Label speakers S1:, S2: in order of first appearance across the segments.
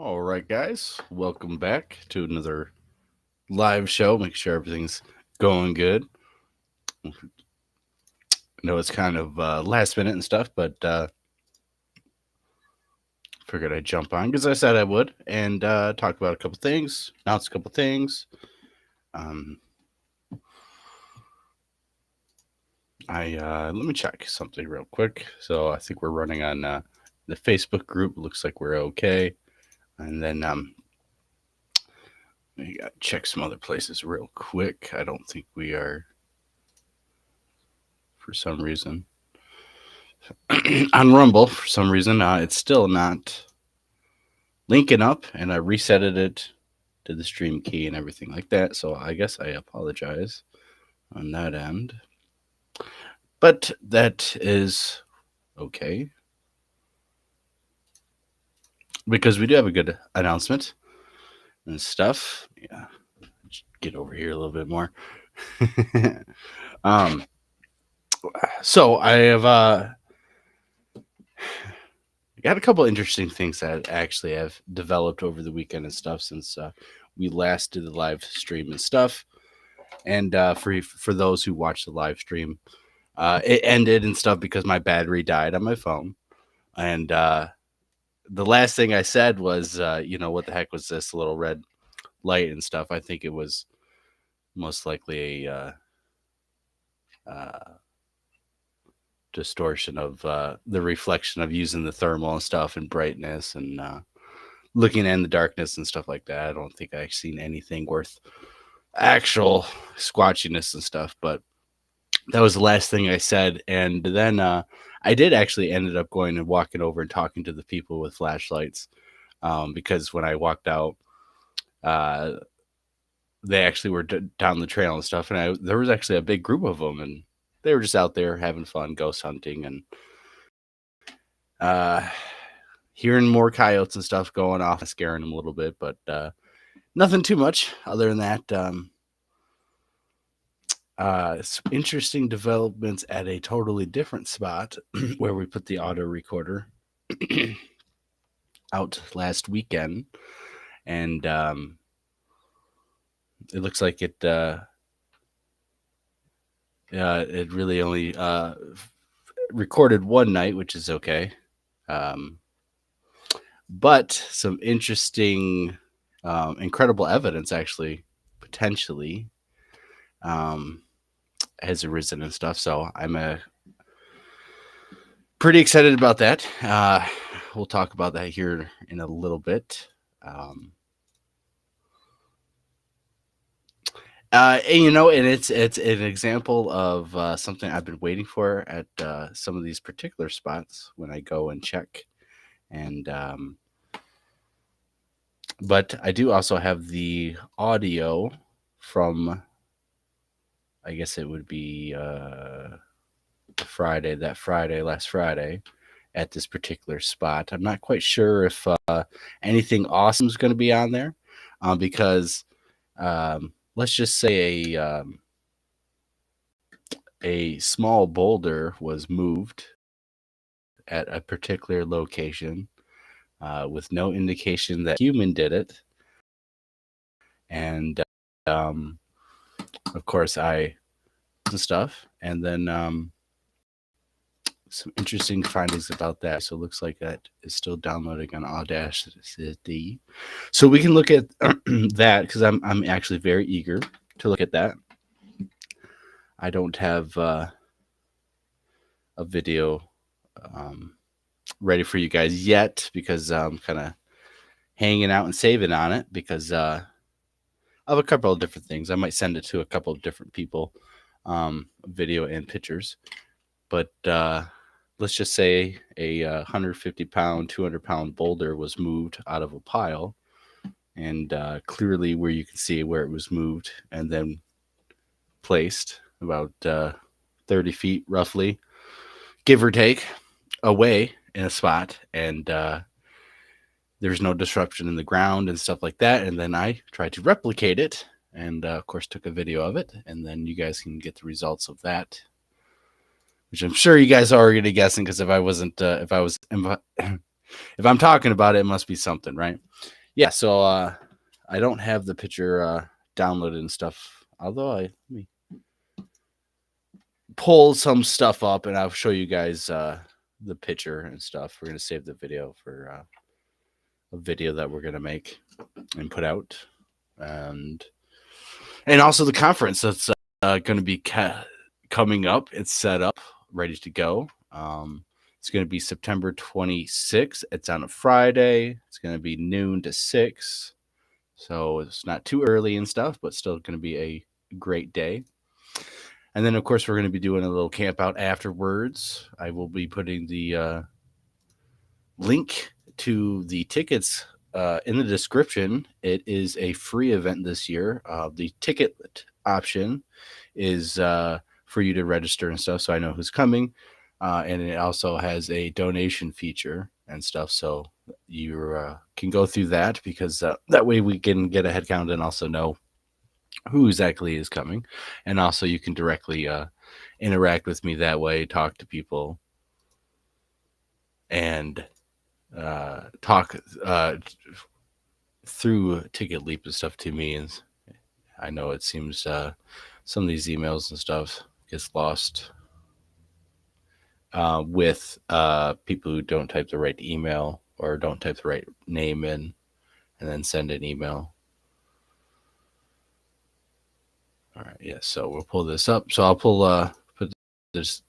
S1: All right, guys, welcome back to another live show. Make sure everything's going good. I know it's kind of last minute and stuff, but figured I'd jump on because I said I would and talk about a couple things, announce a couple things. Um, I Let me check something real quick. So I think we're running on the Facebook group. Looks like we're okay, and then we got to check some other places real quick. I don't think we are for some reason. On Rumble, for some reason, it's still not linking up, and I resetted it to the stream key and everything like that. So I guess I apologize on that end, but that is okay because we do have a good announcement and stuff. Yeah, get over here a little bit more. um, so I have got a couple interesting things that actually have developed over the weekend and stuff since we last did the live stream and stuff. And for those who watched the live stream, it ended and stuff because my battery died on my phone. And the last thing I said was, what the heck was this little red light and stuff? I think it was most likely a distortion of the reflection of using the thermal and stuff and brightness and looking in the darkness and stuff like that. I don't think I've seen anything worth actual squatchiness and stuff, but that was the last thing I said. And then I did actually ended up going and walking over and talking to the people with flashlights because when I walked out, they actually were down the trail and stuff. And there was actually a big group of them, and they were just out there having fun, ghost hunting, and hearing more coyotes and stuff going off and scaring them a little bit, but nothing too much other than that. Some interesting developments at a totally different spot where we put the auto recorder out last weekend, and it looks like it really only recorded one night, which is okay. But some interesting, incredible evidence actually potentially has arisen and stuff. So I'm pretty excited about that. We'll talk about that here in a little bit. And it's an example of something I've been waiting for at some of these particular spots when I go and check. And but I do also have the audio from, I guess it would be last Friday, at this particular spot. I'm not quite sure if anything awesome is going to be on there because let's just say a small boulder was moved at a particular location with no indication that a human did it. And of course, and stuff. And then some interesting findings about that. So it looks like that is still downloading on Audacity. So we can look at that because I'm actually very eager to look at that. I don't have a video ready for you guys yet because I'm kind of hanging out and saving on it because of a couple of different things. I might send it to a couple of different people, video and pictures. But let's just say a 150-pound, 200-pound boulder was moved out of a pile, and clearly where you can see where it was moved and then placed about 30 feet roughly, give or take, away in a spot, and there's no disruption in the ground and stuff like that. And then I tried to replicate it and, of course, took a video of it, and then you guys can get the results of that, which I'm sure you guys are already guessing because if I was If I'm talking about it, it must be something, right? Yeah. So I don't have the picture downloaded and stuff. Although let me pull some stuff up and I'll show you guys the picture and stuff. We're gonna save the video for a video that we're gonna make and put out, and also the conference that's going to be coming up. It's set up, ready to go. It's going to be September 26th. It's on a Friday. It's going to be noon to 6. So it's not too early and stuff, but still going to be a great day. And then, of course, we're going to be doing a little camp out afterwards. I will be putting the link to the tickets in the description. It is a free event this year. The ticket option is for you to register and stuff, so I know who's coming. And it also has a donation feature and stuff, so you can go through that, because that way we can get a head count and also know who exactly is coming. And also you can directly interact with me that way, talk to people, and talk through Ticket Leap and stuff to me. And I know it seems some of these emails and stuff gets lost with people who don't type the right email or don't type the right name in and then send an email. All right, yeah, so we'll pull this up. So I'll put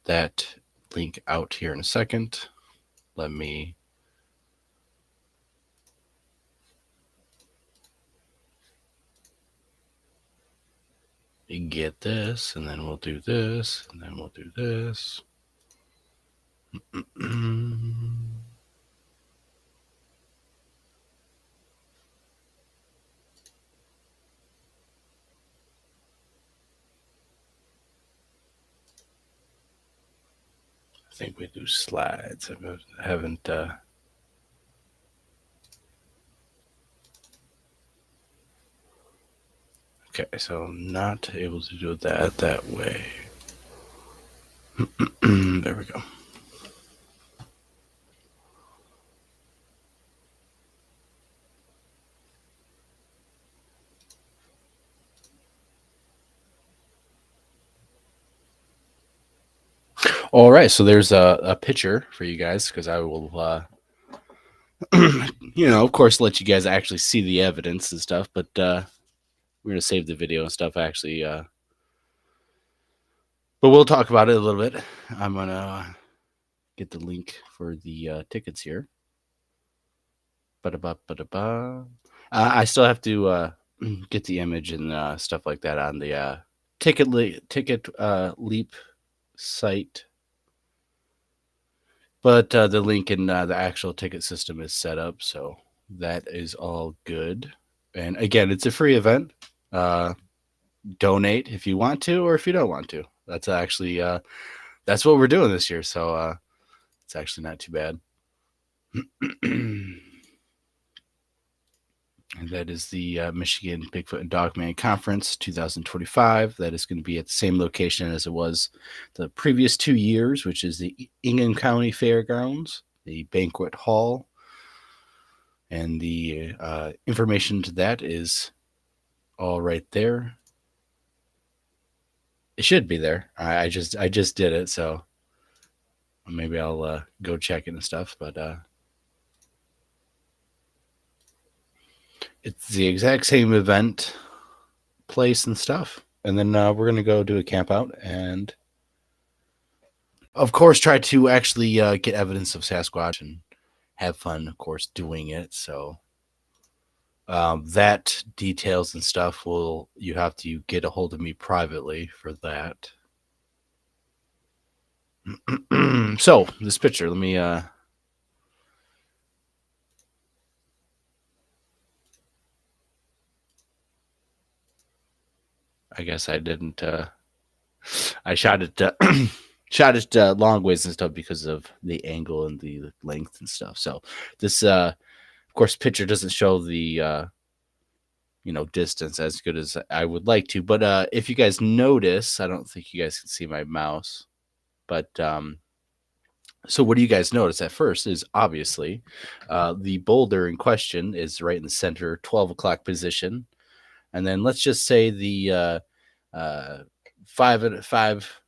S1: that link out here in a second. Let me get this, and then we'll do this, and then we'll do this. I think we do slides. I haven't. Okay, so I'm not able to do that way. There we go. All right, so there's a picture for you guys, because I will, of course, let you guys actually see the evidence and stuff. But we're gonna save the video and stuff, actually. But we'll talk about it a little bit. I'm gonna get the link for the tickets here. I still have to get the image and stuff like that on the Ticket Leap site. But the link in the actual ticket system is set up, so that is all good. And again, it's a free event. Donate if you want to, or if you don't want to. That's actually that's what we're doing this year, so it's actually not too bad. And that is the Michigan Bigfoot and Dogman Conference 2025. That is going to be at the same location as it was the previous 2 years, which is the Ingham County Fairgrounds, the banquet hall. And the information to that is all right there. It should be there. I just did it, so maybe I'll go check it and stuff. But it's the exact same event, place, and stuff. And then we're going to go do a camp out and, of course, try to actually get evidence of Sasquatch and have fun, of course, doing it. So that details and stuff you have to get a hold of me privately for that. So this picture, let me I guess I didn't I shot it shot it long ways and stuff because of the angle and the length and stuff. So this of course picture doesn't show the distance as good as I would like to, but if you guys notice, I don't think you guys can see my mouse, but So what do you guys notice at first is obviously the boulder in question is right in the center, 12 o'clock position. And then let's just say the uh, five at five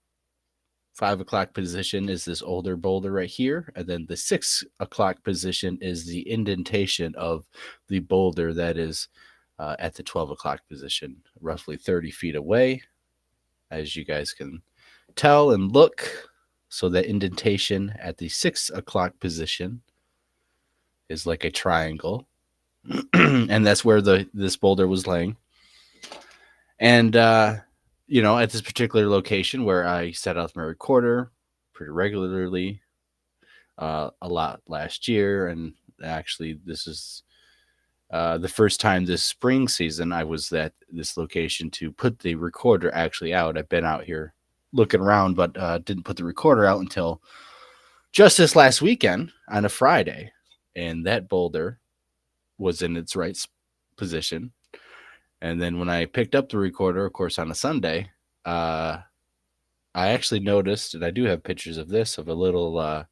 S1: 5 o'clock position is this older boulder right here, and then the 6 o'clock position is the indentation of the boulder that is at the 12 o'clock position, roughly 30 feet away, as you guys can tell and look. So that indentation at the 6 o'clock position is like a triangle, and that's where this boulder was laying. And at this particular location where I set out my recorder pretty regularly, a lot last year, and actually this is the first time this spring season I was at this location to put the recorder actually out. I've been out here looking around, but didn't put the recorder out until just this last weekend on a Friday, and that boulder was in its right position. And then when I picked up the recorder, of course, on a Sunday, I actually noticed, and I do have pictures of this, of a little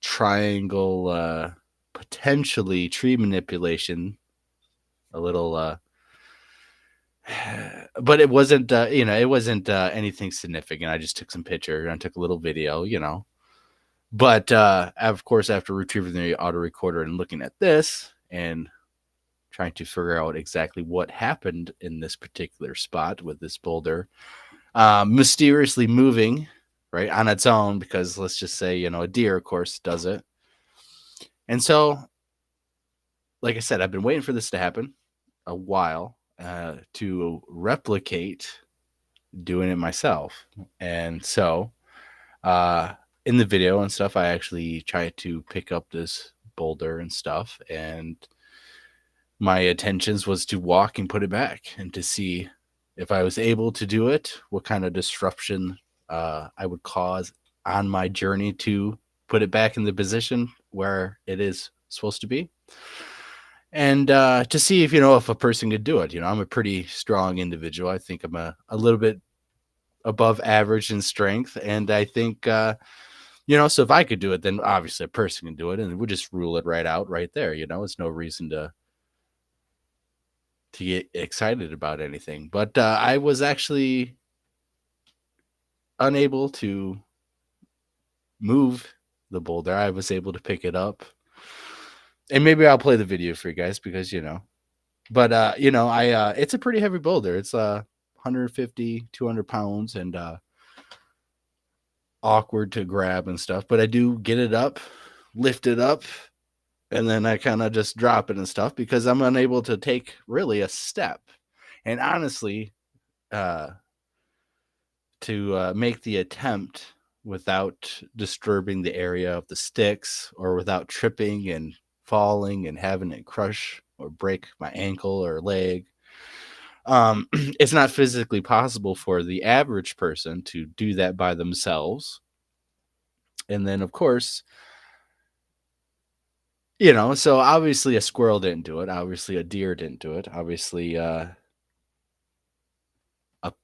S1: triangle, potentially tree manipulation, a little, but it wasn't, it wasn't anything significant. I just took some picture and I took a little video. But of course, after retrieving the auto recorder and looking at this and trying to figure out exactly what happened in this particular spot with this boulder mysteriously moving right on its own, because let's just say, a deer, of course, does it. And so, like I said, I've been waiting for this to happen a while to replicate doing it myself. And so, in the video and stuff, I actually tried to pick up this boulder and stuff, and my intentions was to walk and put it back and to see if I was able to do it, what kind of disruption I would cause on my journey to put it back in the position where it is supposed to be. And to see if a person could do it. I'm a pretty strong individual. I think I'm a little bit above average in strength. And I think, so if I could do it, then obviously a person can do it, and we'll just rule it right out right there. It's no reason to get excited about anything. But I was actually unable to move the boulder. I was able to pick it up, and maybe I'll play the video for you guys because but I it's a pretty heavy boulder. It's 150 200 pounds, and awkward to grab and stuff, but I do get it up, lift it up, and then I kind of just drop it and stuff because I'm unable to take really a step. And honestly, to make the attempt without disturbing the area of the sticks, or without tripping and falling and having it crush or break my ankle or leg, it's not physically possible for the average person to do that by themselves. And then, of course, so obviously a squirrel didn't do it. Obviously a deer didn't do it. Obviously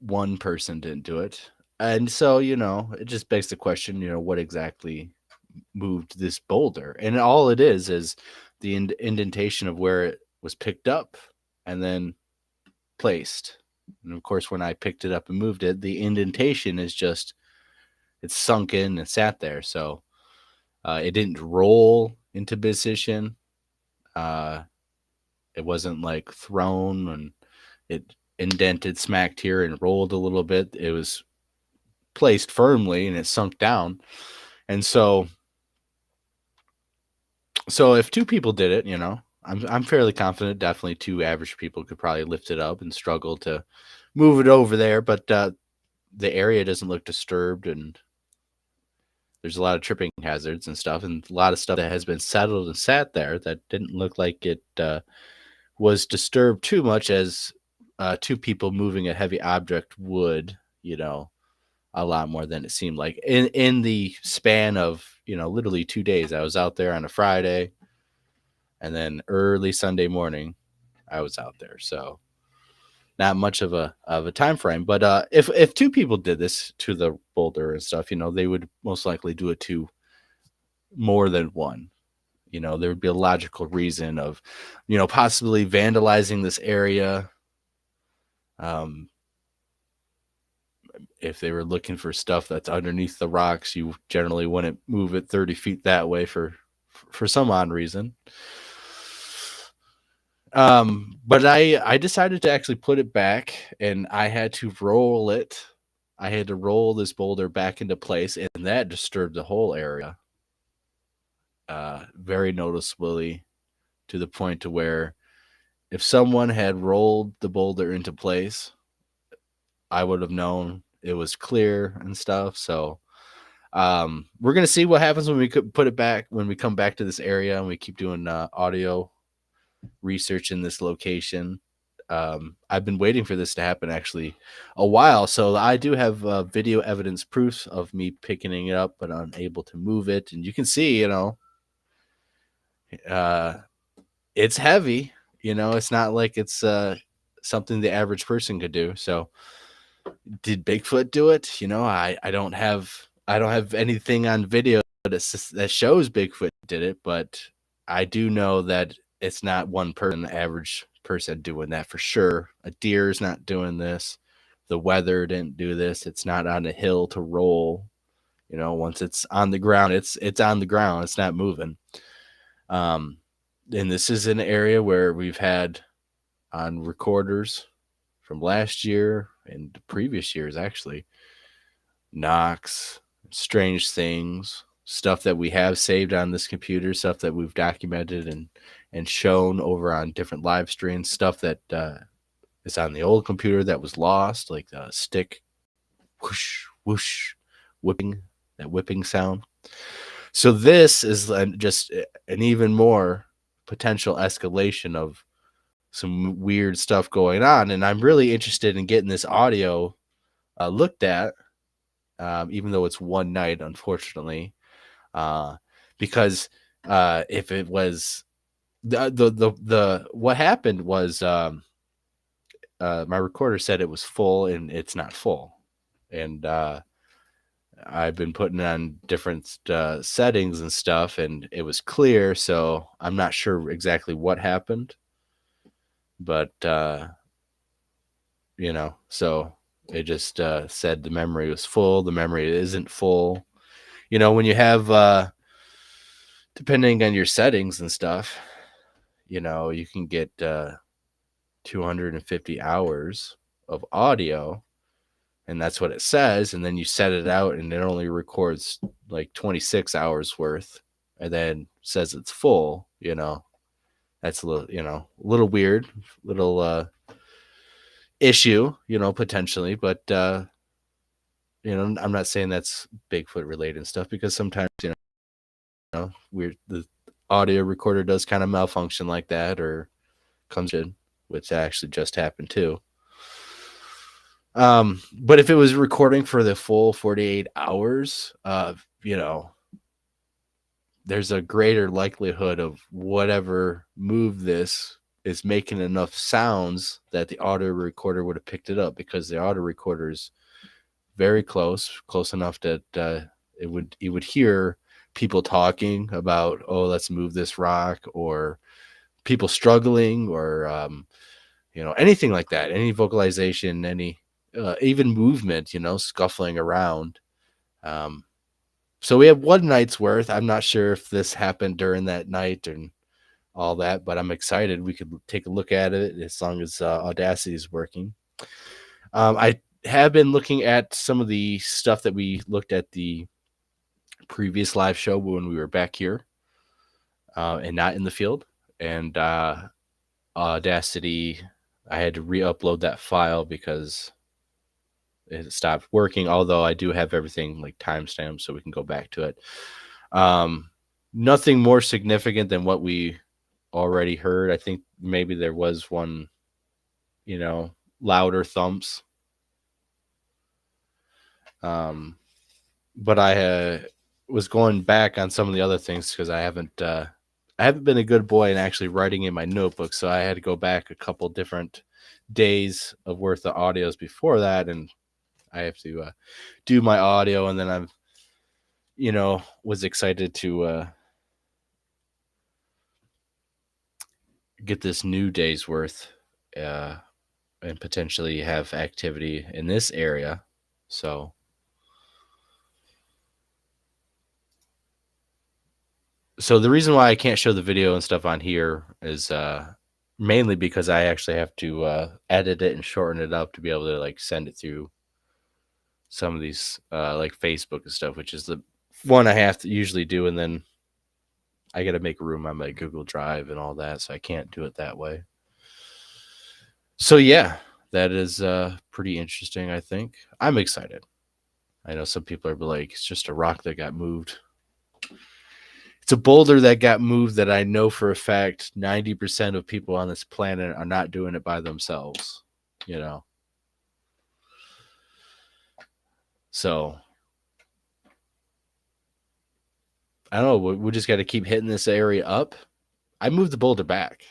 S1: one person didn't do it. And so, it just begs the question, what exactly moved this boulder? And all it is the indentation of where it was picked up and then placed. And of course, when I picked it up and moved it, the indentation is just, it's sunk in and sat there. So it didn't roll into position. It wasn't like thrown and it indented, smacked here and rolled a little bit. It was placed firmly and it sunk down. And so if two people did it, I'm fairly confident definitely two average people could probably lift it up and struggle to move it over there. But the area doesn't look disturbed, and there's a lot of tripping hazards and stuff, and a lot of stuff that has been settled and sat there that didn't look like it was disturbed too much, as two people moving a heavy object would, a lot more than it seemed like in the span of, literally 2 days. I was out there on a Friday, and then early Sunday morning I was out there. So not much of a time frame, but if two people did this to the boulder and stuff, they would most likely do it to more than one. There would be a logical reason of, possibly vandalizing this area. If they were looking for stuff that's underneath the rocks, you generally wouldn't move it 30 feet that way for some odd reason. But I decided to actually put it back, and I had to roll it. I had to roll this boulder back into place, and that disturbed the whole area very noticeably, to the point to where if someone had rolled the boulder into place, I would have known it was clear and stuff. So we're gonna see what happens when we could put it back, when we come back to this area and we keep doing audio research in this location. I've been waiting for this to happen actually a while, so I do have video evidence proofs of me picking it up but unable to move it. And you can see, it's heavy. It's not like it's something the average person could do. So did Bigfoot do it? I don't have anything on video that shows Bigfoot did it, but I do know that it's not one person, the average person, doing that for sure. A deer's not doing this. The weather didn't do this. It's not on a hill to roll. Once it's on the ground, it's on the ground. It's not moving. And this is an area where we've had on recorders from last year and previous years, actually, knocks, strange things, stuff that we have saved on this computer, stuff that we've documented and shown over on different live streams, stuff that is on the old computer that was lost, like the stick whoosh, whoosh, whipping sound. So this is just an even more potential escalation of some weird stuff going on. And I'm really interested in getting this audio looked at, even though it's one night, unfortunately, because if it was the what happened was my recorder said it was full, and it's not full. And I've been putting on different settings and stuff, and it was clear. So I'm not sure exactly what happened, but so it just said the memory was full. The memory isn't full. When you have depending on your settings and stuff, you can get 250 hours of audio, and that's what it says. And then you set it out, and it only records like 26 hours worth, and then says it's full. That's a little weird, little issue, potentially. But I'm not saying that's Bigfoot related and stuff, because sometimes the audio recorder does kind of malfunction like that, or comes in, which actually just happened too. But if it was recording for the full 48 hours, there's a greater likelihood of whatever moved this is making enough sounds that the audio recorder would have picked it up, because the audio recorder is very close enough that you would hear people talking about, oh, let's move this rock, or people struggling, or anything like that, any vocalization, any even movement, scuffling around. So we have one night's worth. I'm not sure if this happened during that night and all that, but I'm excited. We could take a look at it as long as Audacity is working. I have been looking at some of the stuff that we looked at the previous live show when we were back here and not in the field. And Audacity, I had to re-upload that file because it stopped working, although I do have everything like timestamped so we can go back to it. Nothing more significant than what we already heard. I think maybe there was one, louder thumps. But I was going back on some of the other things because I haven't been a good boy and actually writing in my notebook. So I had to go back a couple different days of worth of audios before that, and I have to do my audio, and then I've was excited to get this new day's worth uh, and potentially have activity in this area. So the reason why I can't show the video and stuff on here is mainly because I actually have to edit it and shorten it up to be able to like send it through some of these like Facebook and stuff, which is the one I have to usually do, and then I got to make room on my Google Drive and all that, so I can't do it that way. So yeah, that is pretty interesting. I think I'm excited. I know some people are like, it's just a rock that got moved. It's a boulder that got moved that I know for a fact 90% of people on this planet are not doing it by themselves, you know. So I don't know. We just got to keep hitting this area up. I moved the boulder back.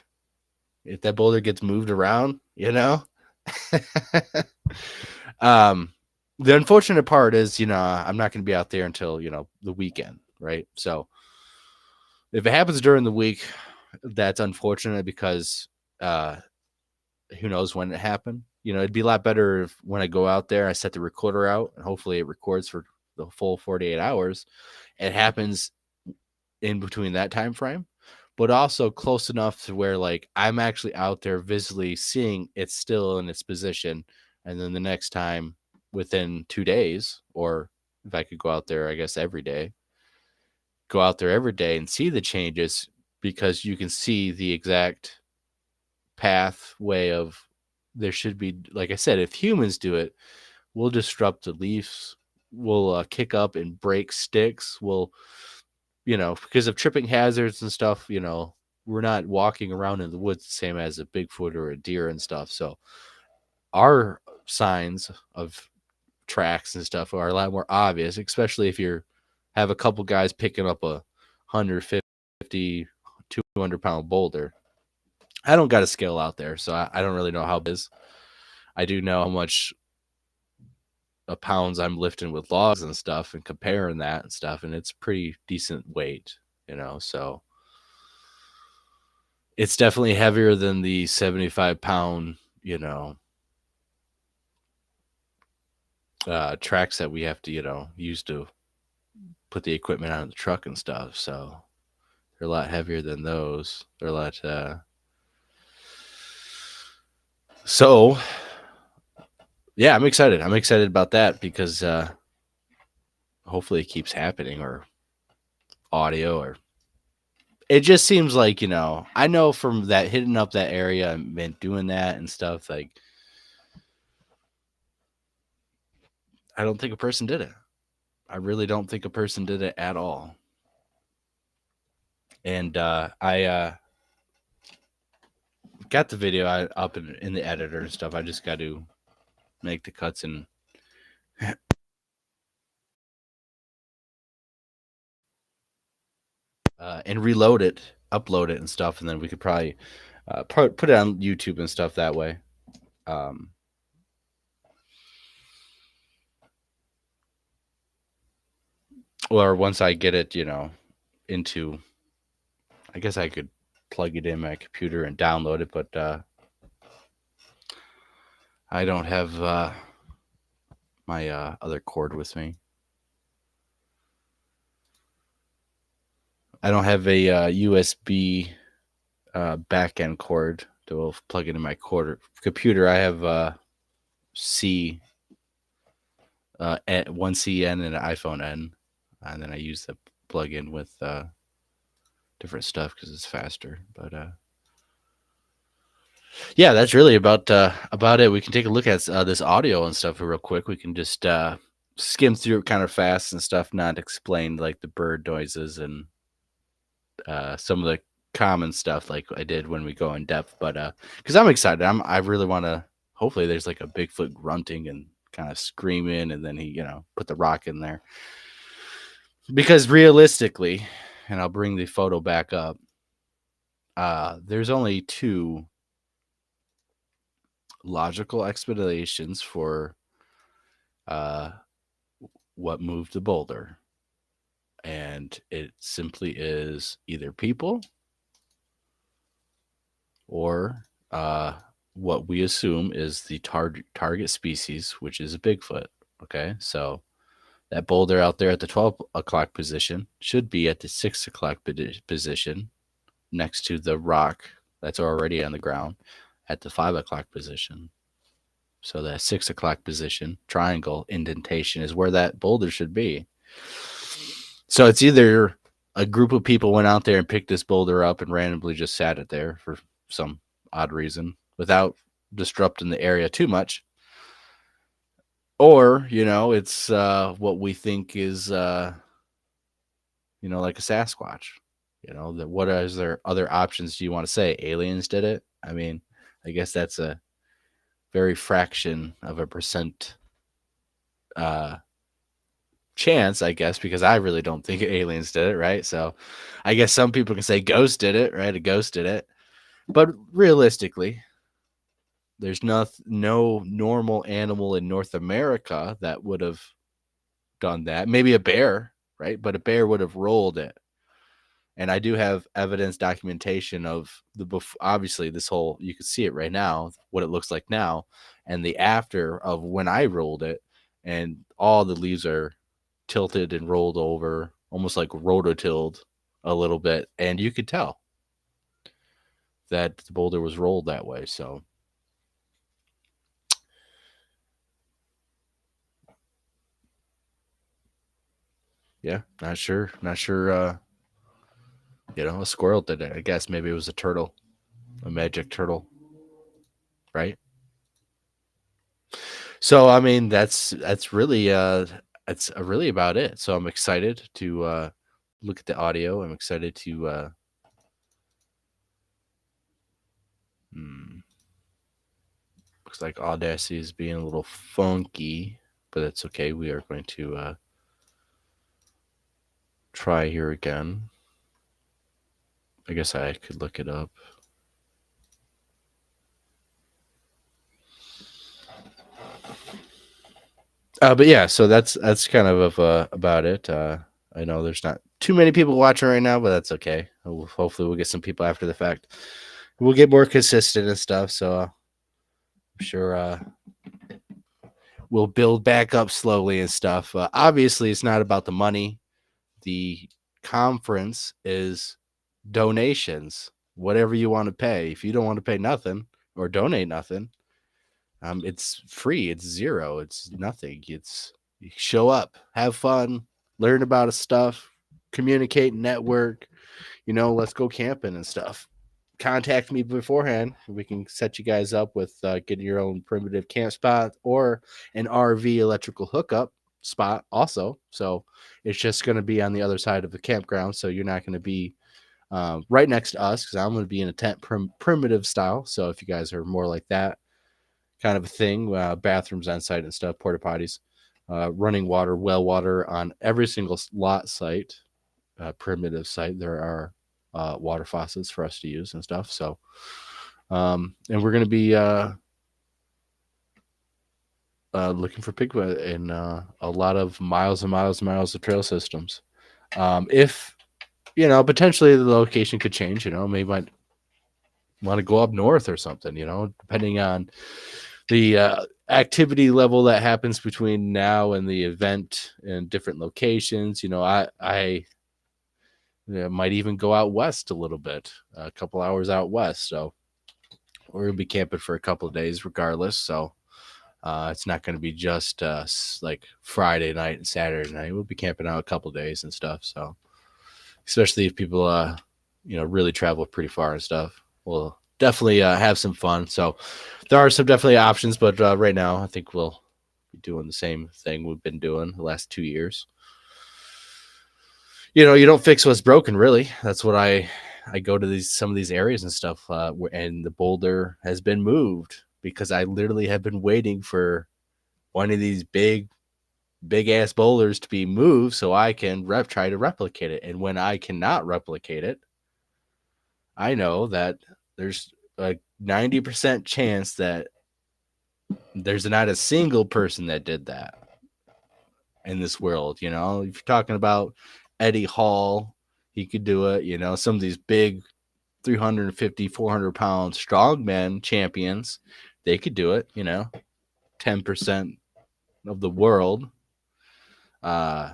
S1: If that boulder gets moved around, um, the unfortunate part is, I'm not going to be out there until, the weekend, right? So if it happens during the week, that's unfortunate because who knows when it happened. It'd be a lot better if when I go out there, I set the recorder out and hopefully it records for the full 48 hours. It happens in between that time frame, but also close enough to where like I'm actually out there visually seeing it's still in its position. And then the next time within 2 days, or if I could go out there, I guess go out there every day and see the changes, because you can see the exact pathway of there should be, like I said, if humans do it, we'll disrupt the leaves, we'll kick up and break sticks, we'll because of tripping hazards and stuff, we're not walking around in the woods the same as a Bigfoot or a deer and stuff. So our signs of tracks and stuff are a lot more obvious, especially if you have a couple guys picking up a 150, 200-pound boulder. I don't got a scale out there, so I don't really know how it is. I do know how much pounds I'm lifting with logs and stuff and comparing that and stuff, and it's pretty decent weight, so it's definitely heavier than the 75-pound, tracks that we have to, use to put the equipment on the truck and stuff. So they're a lot heavier than those. They're a lot, so yeah, I'm excited. I'm excited about that because hopefully it keeps happening, or audio, or it just seems like, I know from that hitting up that area and doing that and stuff, like I don't think a person did it. I really don't think a person did it at all. And I got the video up in the editor and stuff. I just got to make the cuts and reload it, upload it and stuff, and then we could probably put it on YouTube and stuff that way. Or once I get it, into, I guess I could plug it in my computer and download it, but I don't have my other cord with me. I don't have a USB back end cord to plug it in my computer. I have C, one CN and an iPhone N, and then I use the plug in with different stuff because it's faster. But yeah, that's really about it. We can take a look at this audio and stuff real quick. We can just skim through it kind of fast and stuff, not explain like the bird noises and some of the common stuff like I did when we go in depth. But because I'm excited, I really want to. Hopefully, there's like a Bigfoot grunting and kind of screaming, and then he put the rock in there. Because realistically, and I'll bring the photo back up. There's only two logical explanations for what moved the boulder. and it simply is either people or what we assume is the target species, which is a Bigfoot. Okay, so that boulder out there at the 12 o'clock position should be at the 6 o'clock position next to the rock that's already on the ground at the 5 o'clock position. So that 6 o'clock position, triangle indentation, is where that boulder should be. So it's either a group of people went out there and picked this boulder up and randomly just sat it there for some odd reason without disrupting the area too much. Or, it's what we think is, like a Sasquatch. What is there other options do you want to say? Aliens did it? I mean, I guess that's a very fraction of a percent chance, I guess, because I really don't think aliens did it, right? So I guess some people can say ghost did it, right? A ghost did it. But realistically, there's no normal animal in North America that would have done that. Maybe a bear, right? But a bear would have rolled it. And I do have evidence documentation of obviously this whole, you can see it right now, what it looks like now, and the after of when I rolled it, and all the leaves are tilted and rolled over, almost like rototilled a little bit, and you could tell that the boulder was rolled that way. So yeah, not sure. A squirrel did it. I guess maybe it was a turtle, a magic turtle, right? So I mean, that's really about it. So I'm excited to look at the audio. I'm excited to looks like Audacity is being a little funky, but that's okay. We are going to try here again. I guess I could look it up. But yeah, so that's kind of about it. I know there's not too many people watching right now, but that's okay. Hopefully, we'll get some people after the fact. We'll get more consistent and stuff. So I'm sure we'll build back up slowly and stuff. Obviously, it's not about the money. The conference is donations, whatever you want to pay. If you don't want to pay nothing or donate nothing, it's free. It's zero. It's nothing. It's you show up, have fun, learn about stuff, communicate, network. Let's go camping and stuff. Contact me beforehand. We can set you guys up with getting your own primitive camp spot or an RV electrical hookup spot also. So it's just going to be on the other side of the campground. So you're not going to be right next to us because I'm going to be in a tent primitive style. So if you guys are more like that kind of a thing, bathrooms on site and stuff, porta potties, running water, well water on every single lot site, primitive site. There are water faucets for us to use and stuff. So, and we're going to be looking for Bigfoot in a lot of miles and miles and miles of trail systems. If potentially the location could change. Maybe might want to go up north or something. Depending on the activity level that happens between now and the event in different locations. I might even go out west a little bit, a couple hours out west. So we're gonna be camping for a couple of days regardless. So it's not going to be just like Friday night and Saturday night. We'll be camping out a couple of days and stuff. So especially if people really travel pretty far and stuff, we'll definitely have some fun. So there are some definitely options, but right now I think we'll be doing the same thing we've been doing the last 2 years. You don't fix what's broken, really. That's what I go to some of these areas and stuff, and the boulder has been moved because I literally have been waiting for one of these big ass boulders to be moved so I can try to replicate it. And when I cannot replicate it, I know that there's a 90% chance that there's not a single person that did that in this world. If you're talking about Eddie Hall, he could do it. You know, some of these big 350, 400 pound strongman champions, they could do it. You know, 10% of the world. Uh,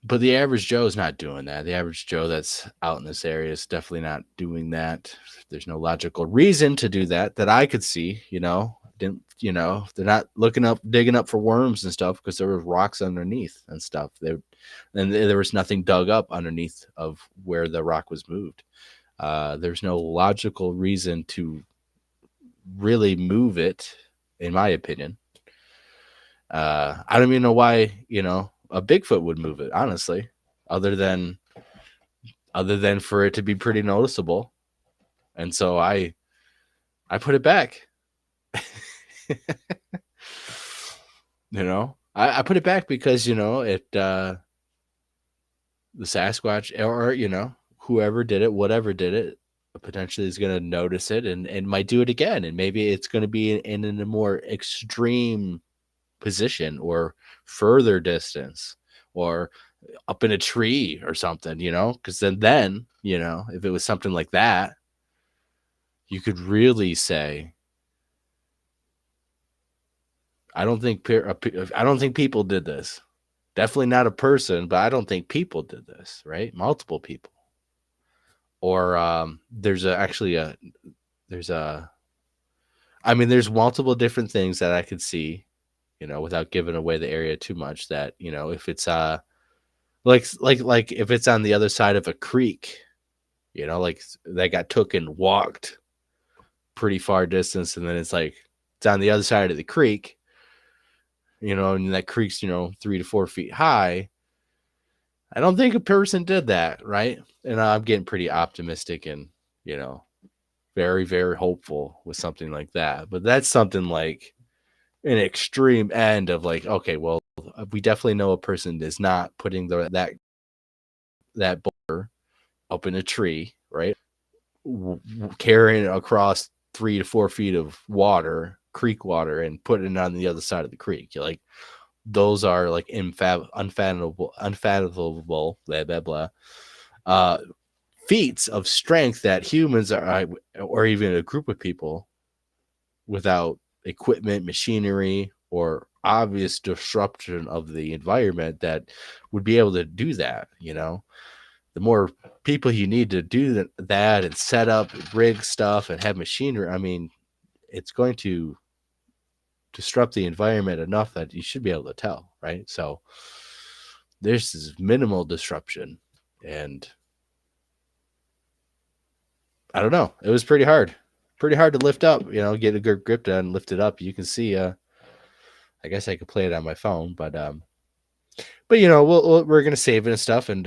S1: but the average Joe is not doing that. The average Joe that's out in this area is definitely not doing that. There's no logical reason to do that I could see. You know, didn't you know? They're not looking up, digging up for worms and stuff because there was rocks underneath and stuff. There was nothing dug up underneath of where the rock was moved. There's no logical reason to really move it, in my opinion. I don't even know why, you know, a Bigfoot would move it, honestly, other than for it to be pretty noticeable. And so I put it back. You know, I put it back because, you know, the Sasquatch, or, you know, whoever did it, whatever did it, potentially is going to notice it and might do it again. And maybe it's going to be in a more extreme position or further distance or up in a tree or something, you know, because then, you know, if it was something like that, you could really say, I don't think people did this. Definitely not a person, but I don't think people did this, right? Multiple people. Or there's multiple different things that I could see, you know, without giving away the area too much, that, you know, if it's like if it's on the other side of a creek, you know, like that got took and walked pretty far distance, and then it's on the other side of the creek, you know, and that creek's, you know, 3 to 4 feet high. I don't think a person did that, right? And I'm getting pretty optimistic and, you know, very, very hopeful with something like that. But that's something like an extreme end of like, okay, well, we definitely know a person is not putting that boulder up in a tree, right? Carrying it across 3 to 4 feet of water, creek water, and putting it on the other side of the creek. You're like, those are like unfathomable, blah blah blah, feats of strength that humans are, or even a group of people, without equipment, machinery, or obvious disruption of the environment, that would be able to do that. You know, the more people you need to do that and set up, rig stuff, and have machinery, I mean, it's going to disrupt the environment enough that you should be able to tell, right? So there's this minimal disruption, and I don't know. It was pretty hard to lift up, you know, get a good grip down, lift it up. You can see, I guess I could play it on my phone, but you know, we're going to save it and stuff and,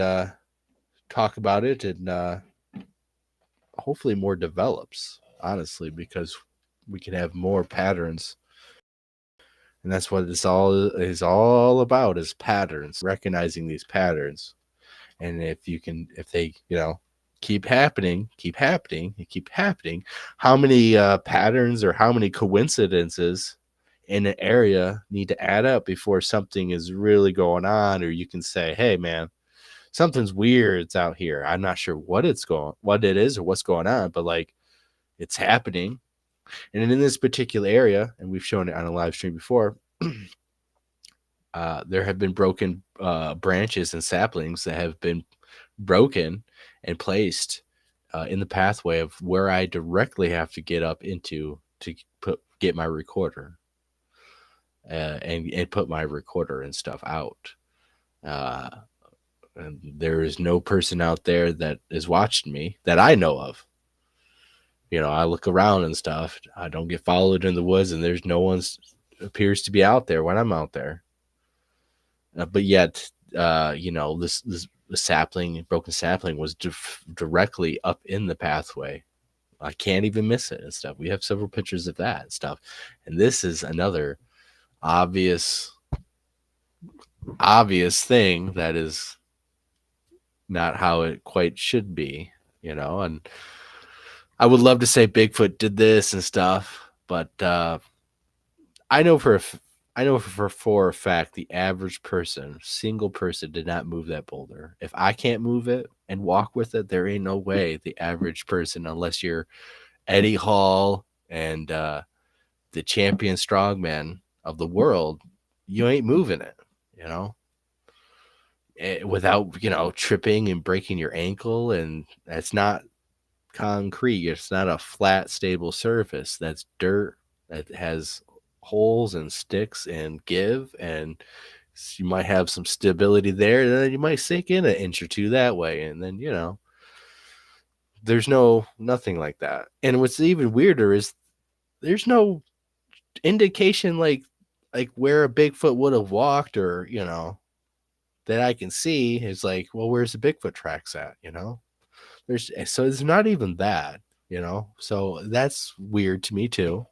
S1: talk about it, and, hopefully more develops, honestly, because we can have more patterns. And that's what this all about, is patterns, recognizing these patterns. And if they, you know, keep happening, how many patterns or how many coincidences in an area need to add up before something is really going on, or you can say, hey man, something's weird, it's out here. I'm not sure what it is or what's going on, but like, it's happening. And in this particular area, and we've shown it on a live stream before, there have been broken branches and saplings that have been broken and placed in the pathway of where I directly have to get up into to get my recorder, and put my recorder and stuff out. And there is no person out there that is watching me that I know of. You know, I look around and stuff. I don't get followed in the woods, and there's no one appears to be out there when I'm out there. But yet, you know, this broken sapling was directly up in the pathway. I can't even miss it and stuff. We have several pictures of that and stuff. And this is another obvious thing that is not how it quite should be, you know. And I would love to say Bigfoot did this and stuff, but I know I know for a fact the average person, single person, did not move that boulder. If I can't move it and walk with it, there ain't no way the average person, unless you're Eddie Hall and the champion strongman of the world, you ain't moving it, you know, without, tripping and breaking your ankle. And that's not concrete. It's not a flat, stable surface. That's dirt that has holes and sticks and give. And you might have some stability there. And then you might sink in an inch or two that way. And then, there's nothing like that. And what's even weirder is there's no indication like where a Bigfoot would have walked, or that I can see. Is like, well, where's the Bigfoot tracks at? There's not even that. So that's weird to me too.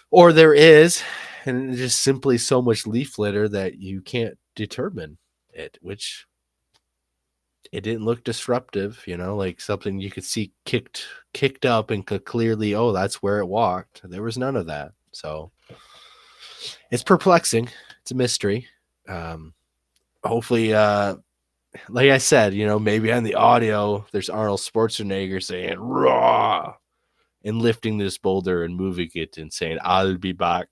S1: Or there is, and it's just simply so much leaf litter that you can't determine it, which it didn't look disruptive, like something you could see kicked up and could clearly, oh, that's where it walked. There was none of that. So it's perplexing. It's a mystery. Hopefully, like I said, maybe on the audio, there's Arnold Schwarzenegger saying "raw" and lifting this boulder and moving it and saying "I'll be back."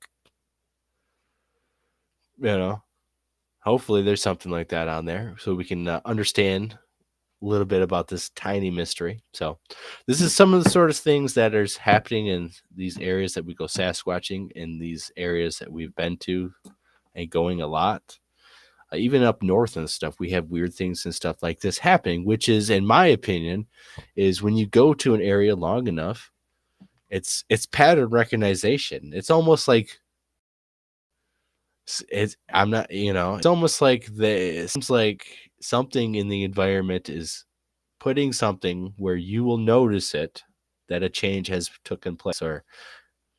S1: Hopefully there's something like that on there so we can understand a little bit about this tiny mystery. So this is some of the sort of things that are happening in these areas that we go Sasquatching, in these areas that we've been to and going a lot. Even up north and stuff, we have weird things and stuff like this happening, which is, in my opinion, is when you go to an area long enough, it's pattern recognition. It's almost like it's I'm not, it's almost like it seems like something in the environment is putting something where you will notice it, that a change has taken place, or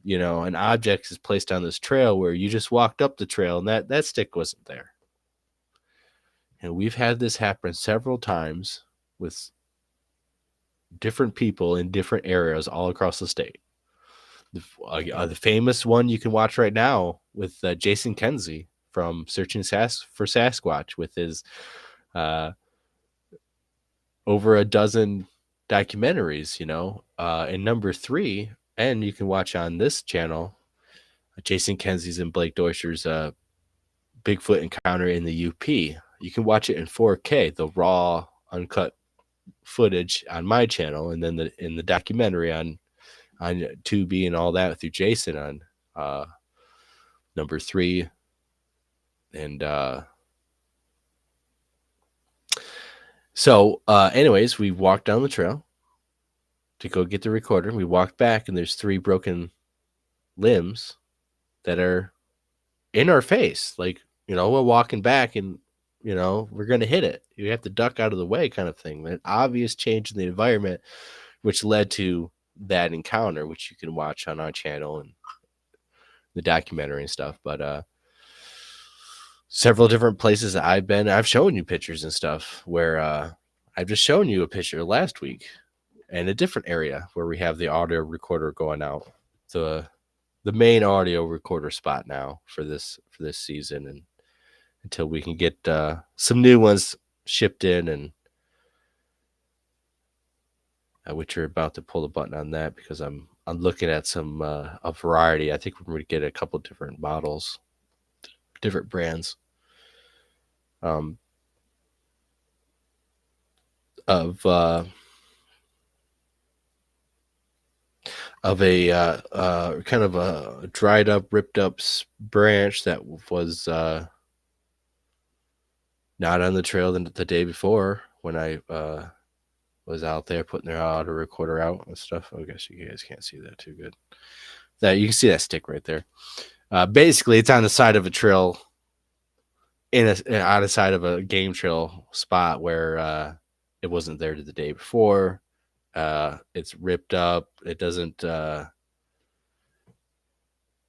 S1: an object is placed on this trail where you just walked up the trail and that stick wasn't there. And we've had this happen several times with different people in different areas all across the state. The famous one you can watch right now with Jason Kenzie from Searching for Sasquatch, with his over a dozen documentaries, and number 3, and you can watch on this channel, Jason Kenzie's and Blake Deutscher's Bigfoot encounter in the UP. You can watch it in 4K, the raw, uncut footage on my channel, and then in the documentary on Tubi and all that through Jason on number 3. And so anyways, we walked down the trail to go get the recorder. We walked back, and there's 3 broken limbs that are in our face. Like, we're walking back and, we're going to hit it. You have to duck out of the way, kind of thing. An obvious change in the environment, which led to that encounter, which you can watch on our channel and the documentary and stuff. But several different places that I've been, I've shown you pictures and stuff where I've just shown you a picture last week in a different area where we have the audio recorder going out. The main audio recorder spot now for this season, and until we can get some new ones shipped in, and which are about to pull the button on that, because I'm looking at some a variety. I think we're going to get a couple different models, different brands of a kind of a dried up, ripped up branch that was not on the trail the day before when I was out there putting their auto recorder out and stuff. I guess you guys can't see that too good. That you can see that stick right there. Basically, it's on the side of a trail, on the side of a game trail spot where it wasn't there the day before. It's ripped up. It doesn't.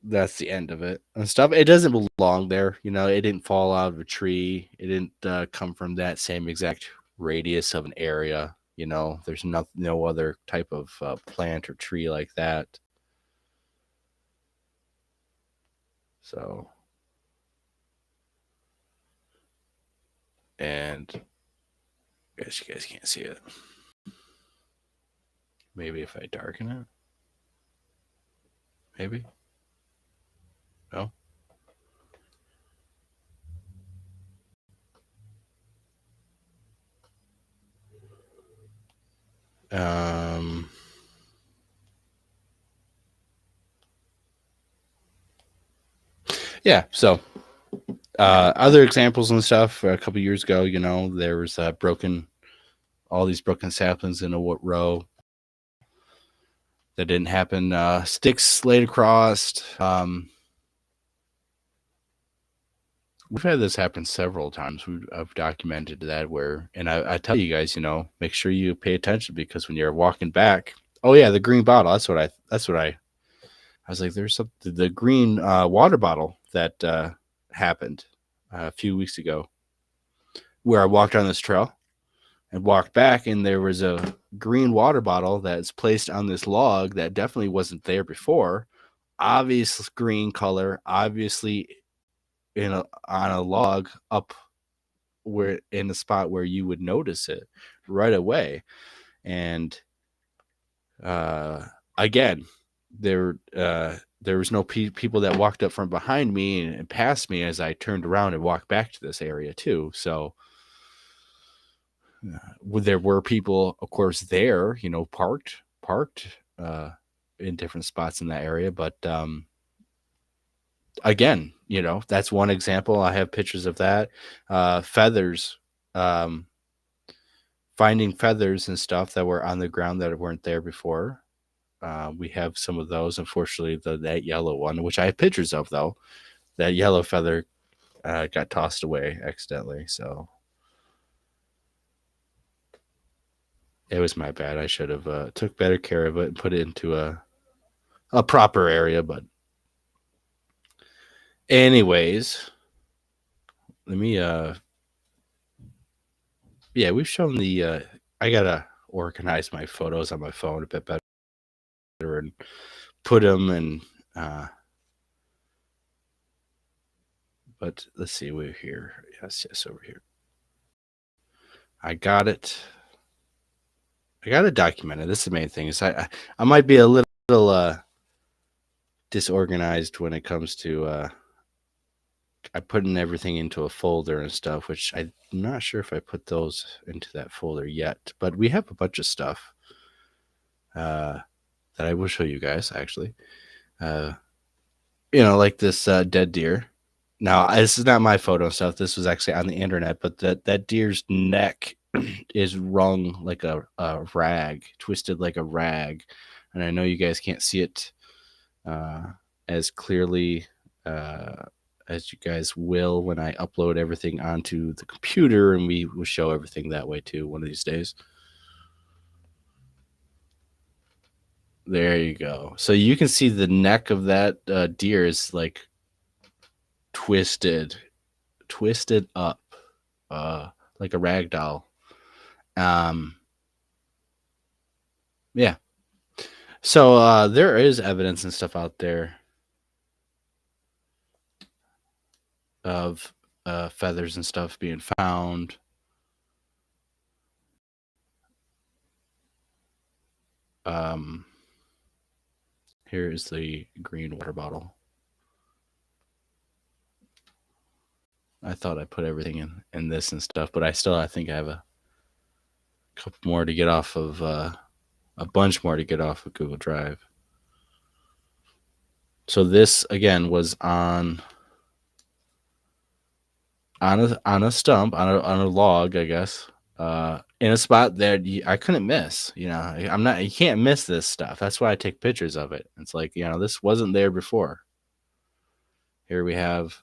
S1: That's the end of it and stuff. It doesn't belong there. It didn't fall out of a tree. It didn't come from that same exact radius of an area. There's no other type of plant or tree like that. So, and I guess you guys can't see it. Maybe if I darken it. Maybe. No. Um. Yeah. So, other examples and stuff. A couple years ago, there was all these broken saplings in a row. That didn't happen. Sticks laid across. We've had this happen several times. I've documented that and I tell you guys, make sure you pay attention because when you're walking back, oh yeah, the green bottle. I was like, there's the green water bottle that happened a few weeks ago, where I walked on this trail and walked back, and there was a green water bottle that's placed on this log that definitely wasn't there before. Obvious green color, obviously on a log up where in a spot where you would notice it right away. And again, there was no people that walked up from behind me and passed me as I turned around and walked back to this area too. So there were people, of course, there, parked in different spots in that area. But again, that's one example. I have pictures of that. Feathers, finding feathers and stuff that were on the ground that weren't there before. We have some of those. Unfortunately, that yellow one, which I have pictures of, though, that yellow feather got tossed away accidentally. So it was my bad. I should have took better care of it and put it into a proper area. But anyways, let me yeah, we've shown I gotta organize my photos on my phone a bit better and put them and but let's see, we're here. Yes, over here. I got it. I got it documented. This is the main thing. Is I might be a little disorganized when it comes to I putting everything into a folder and stuff, which I'm not sure if I put those into that folder yet. But we have a bunch of stuff that I will show you guys actually. Like this dead deer. Now, this is not my photo and stuff. This was actually on the internet, but that deer's neck is wrung like a rag, twisted like a rag. And I know you guys can't see it as clearly as you guys will when I upload everything onto the computer, and we will show everything that way too one of these days. There you go. So you can see the neck of that deer is like twisted up like a rag doll. Yeah. So there is evidence and stuff out there of feathers and stuff being found. Here is the green water bottle. I thought I put everything in this and stuff, but I think I have a couple more to get off of a bunch more to get off of Google Drive. So this again was on a stump on a log, I guess, in a spot that I couldn't miss. You can't miss this stuff. That's why I take pictures of it. It's like, this wasn't there before. Here we have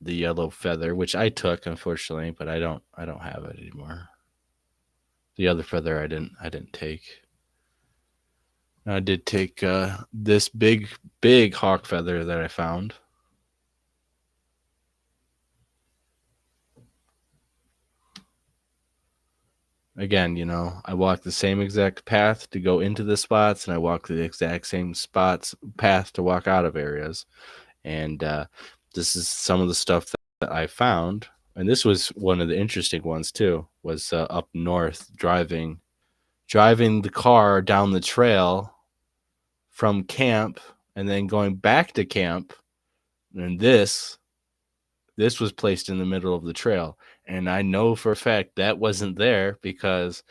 S1: the yellow feather, which I took, unfortunately, but I don't have it anymore. The other feather I didn't take. I did take this big hawk feather that I found. again, I walk the same exact path to go into the spots, and I walk the exact same path to walk out of areas. And this is some of the stuff that I found. And this was one of the interesting ones too. Was up north driving the car down the trail from camp, and then going back to camp. And this was placed in the middle of the trail. And I know for a fact that wasn't there, because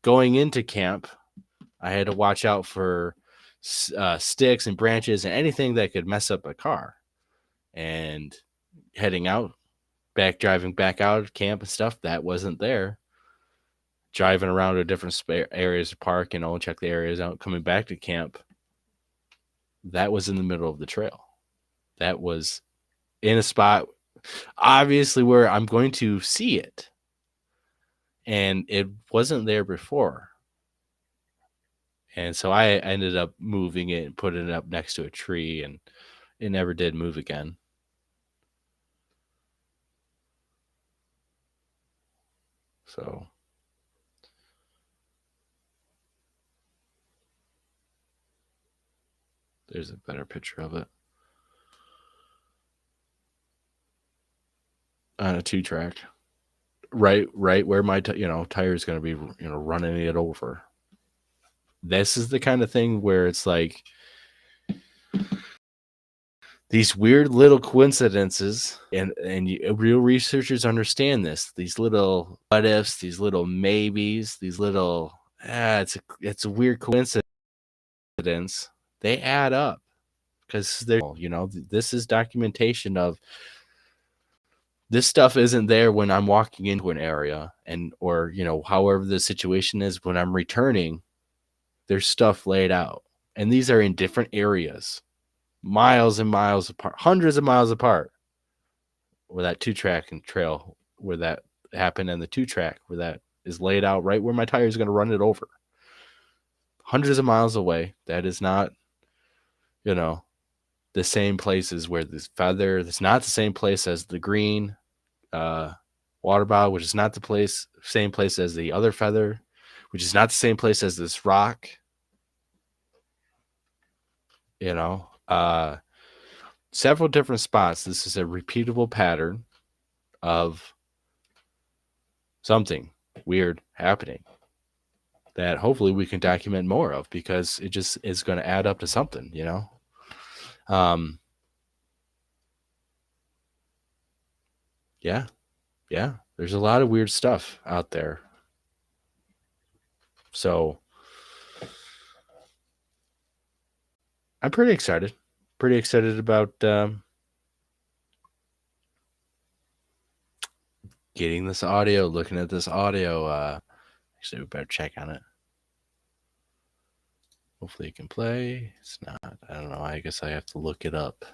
S1: going into camp, I had to watch out for sticks and branches and anything that could mess up a car. And heading out, driving back out of camp and stuff, that wasn't there. Driving around to different areas of park, check the areas out, coming back to camp, that was in the middle of the trail. That was in a spot, obviously, where I'm going to see it. And it wasn't there before. And so I ended up moving it and putting it up next to a tree, and it never did move again. So there's a better picture of it. On a 2-track. Right where my tire is going to be, running it over. This is the kind of thing where it's like these weird little coincidences, and real researchers understand this. These little what ifs, these little maybes, these little it's a weird coincidence. They add up, because they're this is documentation of this stuff isn't there when I'm walking into an area, and or however the situation is when I'm returning. There's stuff laid out, and these are in different areas, miles and miles apart, hundreds of miles apart, where that 2-track and trail where that happened, and the 2-track where that is laid out right where my tire is going to run it over. Hundreds of miles away. That is not, the same places where this feather. It's not the same place as the green water bottle, which is not the same place as the other feather, which is not the same place as this rock. Several different spots. This is a repeatable pattern of something weird happening that hopefully we can document more of, because it just is going to add up to something, yeah, there's a lot of weird stuff out there. So I'm pretty excited about getting this audio, looking at this audio. Actually, we better check on it. Hopefully it can play. It's not. I don't know. I guess I have to look it up.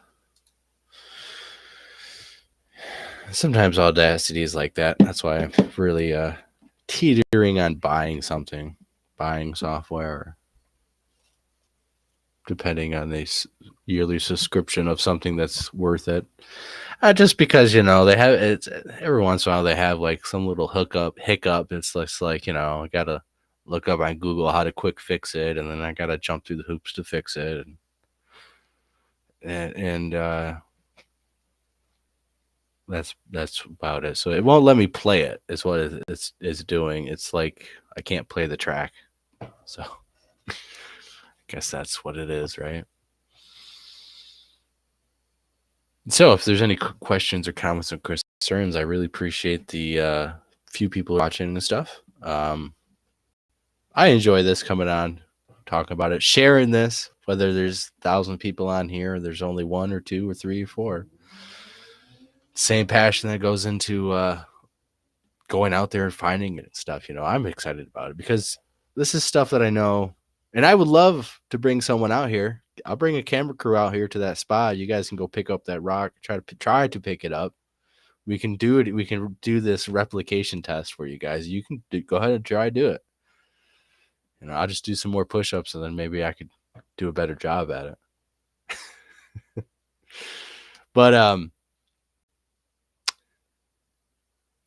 S1: Sometimes Audacity is like that. That's why I'm really teetering on buying software, depending on the yearly subscription of something that's worth it. Just because they have it's every once in a while they have like some little hiccup. It's just like I gotta look up on Google how to quick fix it, and then I gotta jump through the hoops to fix it, and that's about it. So it won't let me play it. Is what it's doing. It's like I can't play the track. So I guess that's what it is, right? So if there's any questions or comments or concerns, I really appreciate the few people watching and stuff. I enjoy this, coming on, talking about it, sharing this, whether there's 1,000 people on here, or there's only 1 or 2 or 3 or 4. Same passion that goes into going out there and finding it and stuff. I'm excited about it, because this is stuff that I know, and I would love to bring someone out here. I'll bring a camera crew out here to that spot. You guys can go pick up that rock, try to pick it up. We can do it. We can do this replication test for you guys. You can go ahead and try to do it. I'll just do some more push-ups, and then maybe I could do a better job at it. But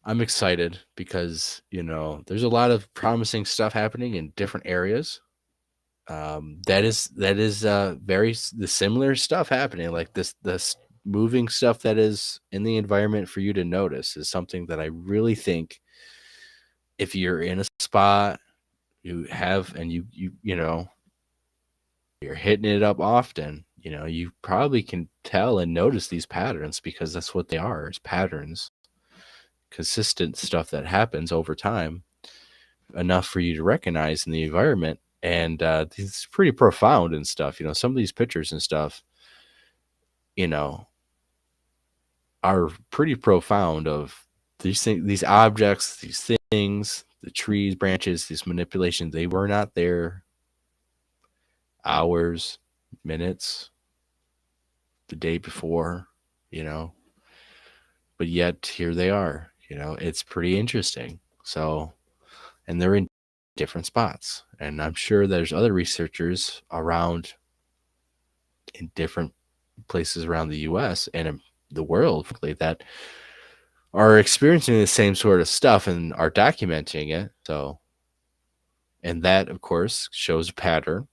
S1: I'm excited because, there's a lot of promising stuff happening in different areas. That is very the similar stuff happening, like this moving stuff that is in the environment for you to notice is something that I really think if you're in a spot you have and you're hitting it up often, you probably can tell and notice these patterns because that's what they are, is patterns, consistent stuff that happens over time, enough for you to recognize in the environment. And it's pretty profound and stuff. Some of these pictures and stuff, you know, are pretty profound of these things, these objects, these things, the trees, branches, these manipulations. They were not there hours, minutes, the day before, you know, but yet here they are. It's pretty interesting. So, and they're in different spots. And I'm sure there's other researchers around in different places around the US and in the world that are experiencing the same sort of stuff and are documenting it. So, and that, of course, shows a pattern.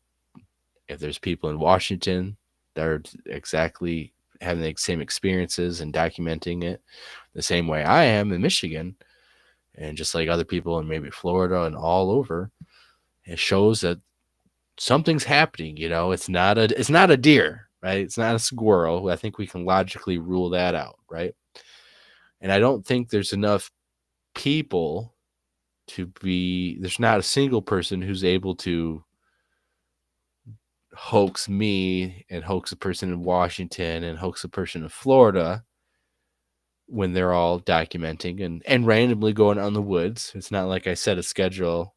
S1: If there's people in Washington that are exactly having the same experiences and documenting it the same way I am in Michigan, and just like other people in maybe Florida and all over, it shows that something's happening. It's not a deer, right? It's not a squirrel. I think we can logically rule that out, right? And I don't think there's enough people there's not a single person who's able to hoax me and hoax a person in Washington and hoax a person in Florida when they're all documenting and randomly going out in the woods. It's not like I set a schedule.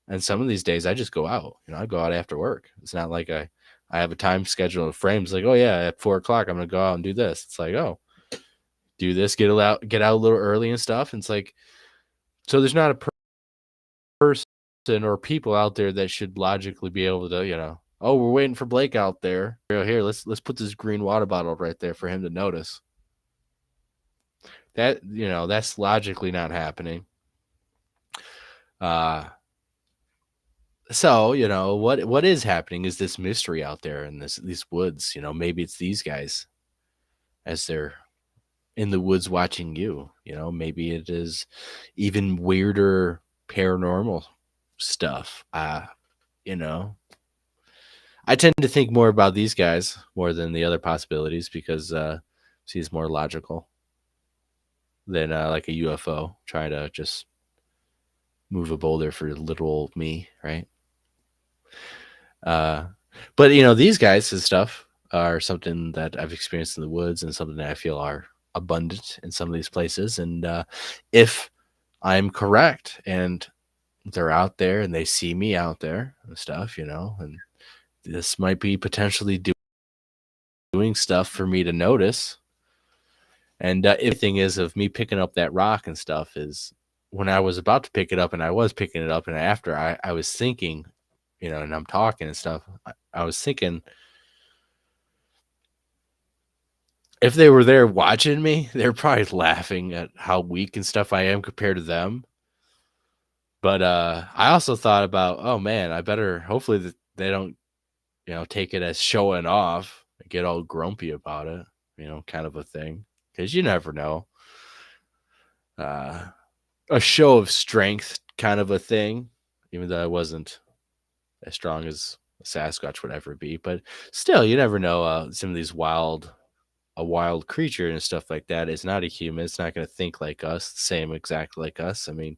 S1: And some of these days I just go out. I go out after work. It's not like I have a time schedule and frames like, oh yeah, at 4:00 I'm gonna go out and do this. It's like, oh, do this, get out a little early and stuff. And it's like, so there's not a person or people out there that should logically be able to, oh, we're waiting for Blake out there. Here, let's put this green water bottle right there for him to notice. That, that's logically not happening. So, what is happening is this mystery out there in these woods. Maybe it's these guys as they're in the woods watching you. Maybe it is even weirder paranormal stuff. You know, I tend to think more about these guys more than the other possibilities because seems more logical than like a UFO trying to just move a boulder for little old me, right? But these guys and stuff are something that I've experienced in the woods and something that I feel are abundant in some of these places. And if I'm correct and they're out there and they see me out there and stuff, and this might be potentially doing stuff for me to notice. And everything is of me picking up that rock and stuff is when I was about to pick it up and I was picking it up and after I was thinking, and I'm talking and stuff, I was thinking if they were there watching me, they're probably laughing at how weak and stuff I am compared to them. But I also thought about, oh man, I better hopefully that they don't, take it as showing off and get all grumpy about it, kind of a thing. Because you never know. A show of strength kind of a thing, even though I wasn't as strong as a Sasquatch would ever be. But still, you never know. Some of these a wild creature and stuff like that is not a human. It's not going to think like us, same exact like us. I mean,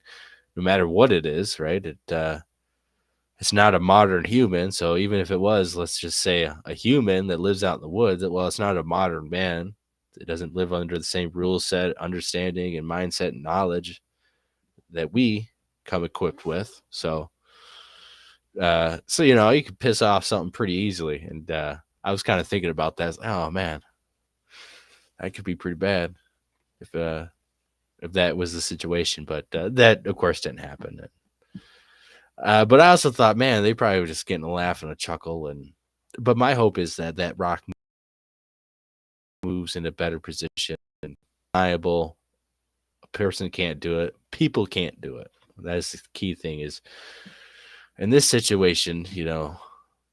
S1: no matter what it is, right? It's not a modern human. So even if it was, let's just say a human that lives out in the woods, well, it's not a modern man. It doesn't live under the same rule set, understanding, and mindset and knowledge that we come equipped with. So you could piss off something pretty easily. And I was kind of thinking about that. Oh man, that could be pretty bad if that was the situation. But that of course didn't happen. But I also thought, man, they probably were just getting a laugh and a chuckle. But my hope is that rock moves in a better position, undeniable person can't do it. People can't do it. That's the key thing is in this situation,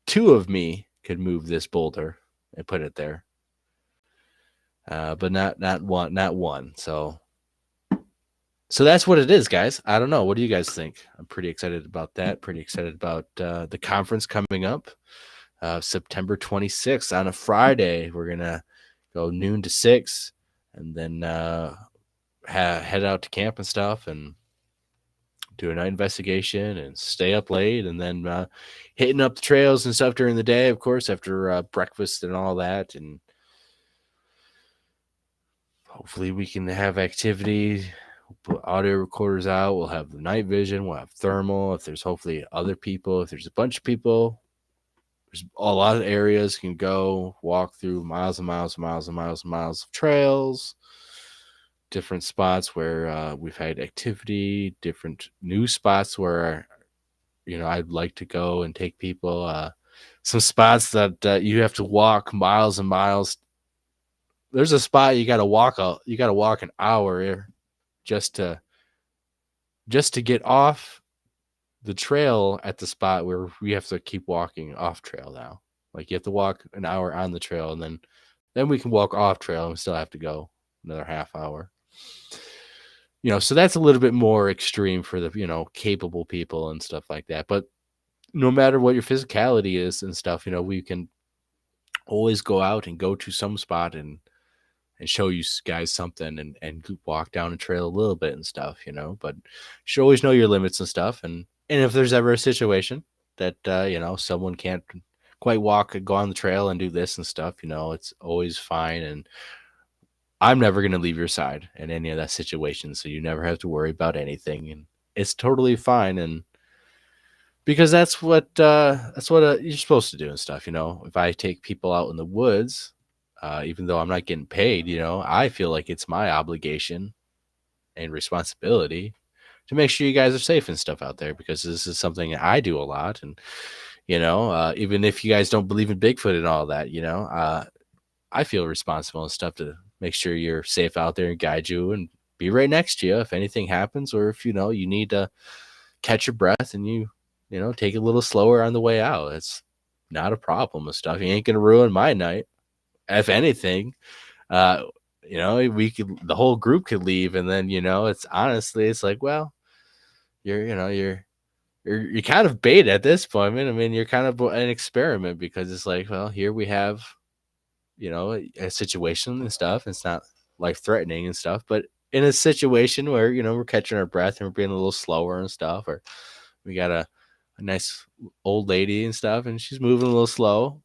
S1: two of me could move this boulder and put it there. But not one. So that's what it is, guys. I don't know. What do you guys think? I'm pretty excited about that. Pretty excited about the conference coming up. September 26th on a Friday. We're going to go noon to 6 and then head out to camp and stuff and do a night investigation and stay up late and then hitting up the trails and stuff during the day, of course, after breakfast and all that. And hopefully we can have activity. We'll put audio recorders out. We'll have the night vision. We'll have thermal. If there's hopefully other people, if there's a bunch of people, there's a lot of areas you can go walk through miles and miles and miles and miles and miles of trails, different spots where we've had activity, different new spots where, I'd like to go and take people, some spots that you have to walk miles and miles. There's a spot you got to walk an hour just to get off the trail at the spot where we have to keep walking off trail now. Like you have to walk an hour on the trail and then we can walk off trail and we still have to go another half hour. So that's a little bit more extreme for the, capable people and stuff like that. But no matter what your physicality is and stuff, we can always go out and go to some spot and show you guys something and walk down a trail a little bit and stuff, but you should always know your limits and stuff. And if there's ever a situation that, someone can't quite go on the trail and do this and stuff, it's always fine. And I'm never going to leave your side in any of that situation. So you never have to worry about anything and it's totally fine. And because that's what you're supposed to do and stuff. If I take people out in the woods, even though I'm not getting paid, I feel like it's my obligation and responsibility to make sure you guys are safe and stuff out there, because this is something I do a lot. And, even if you guys don't believe in Bigfoot and all that, I feel responsible and stuff to make sure you're safe out there and guide you and be right next to you if anything happens, or if, you need to catch your breath and you take it a little slower on the way out. It's not a problem and stuff. You ain't going to ruin my night. If anything, the whole group could leave, and then it's like, well, you're kind of bait at this point. I mean, you're kind of an experiment, because it's like, well, here we have, a situation and stuff. It's not life threatening and stuff, but in a situation where we're catching our breath and we're being a little slower and stuff, or we got a nice old lady and stuff, and she's moving a little slow.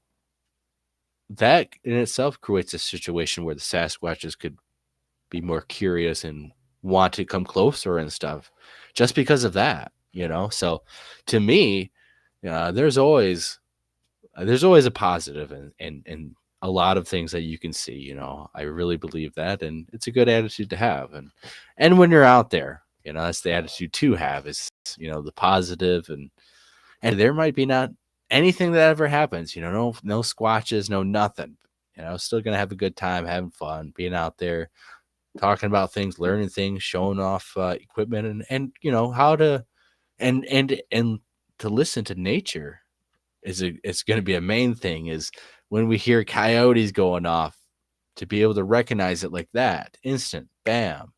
S1: That in itself creates a situation where the Sasquatches could be more curious and want to come closer and stuff just because of that, So to me, there's always a positive and a lot of things that you can see, I really believe that. And it's a good attitude to have. And when you're out there, that's the attitude to have is, the positive and there might be not anything that ever happens, no squatches, no nothing, still going to have a good time, having fun, being out there, talking about things, learning things, showing off equipment and how to, and to listen to nature it's going to be a main thing is when we hear coyotes going off, to be able to recognize it like that, instant, bam,